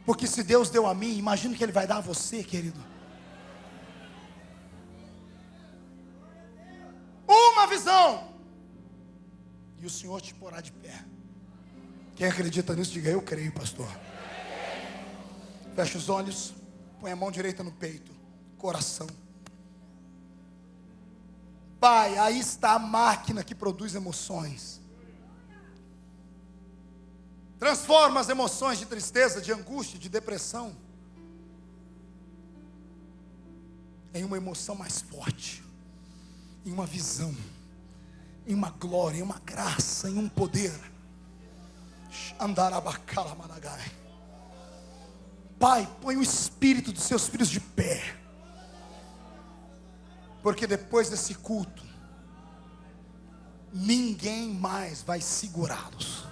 Porque se Deus deu a mim, imagina que Ele vai dar a você, querido. Uma visão, e o Senhor te porá de pé. Quem acredita nisso, diga: eu creio, pastor. Feche os olhos, põe a mão direita no peito, coração. Pai, aí está a máquina que produz emoções. Transforma as emoções de tristeza, de angústia, de depressão em uma emoção mais forte, em uma visão, em uma glória, em uma graça, em um poder. Andarabacalamangai. Pai, põe o espírito dos seus filhos de pé, porque depois desse culto ninguém mais vai segurá-los.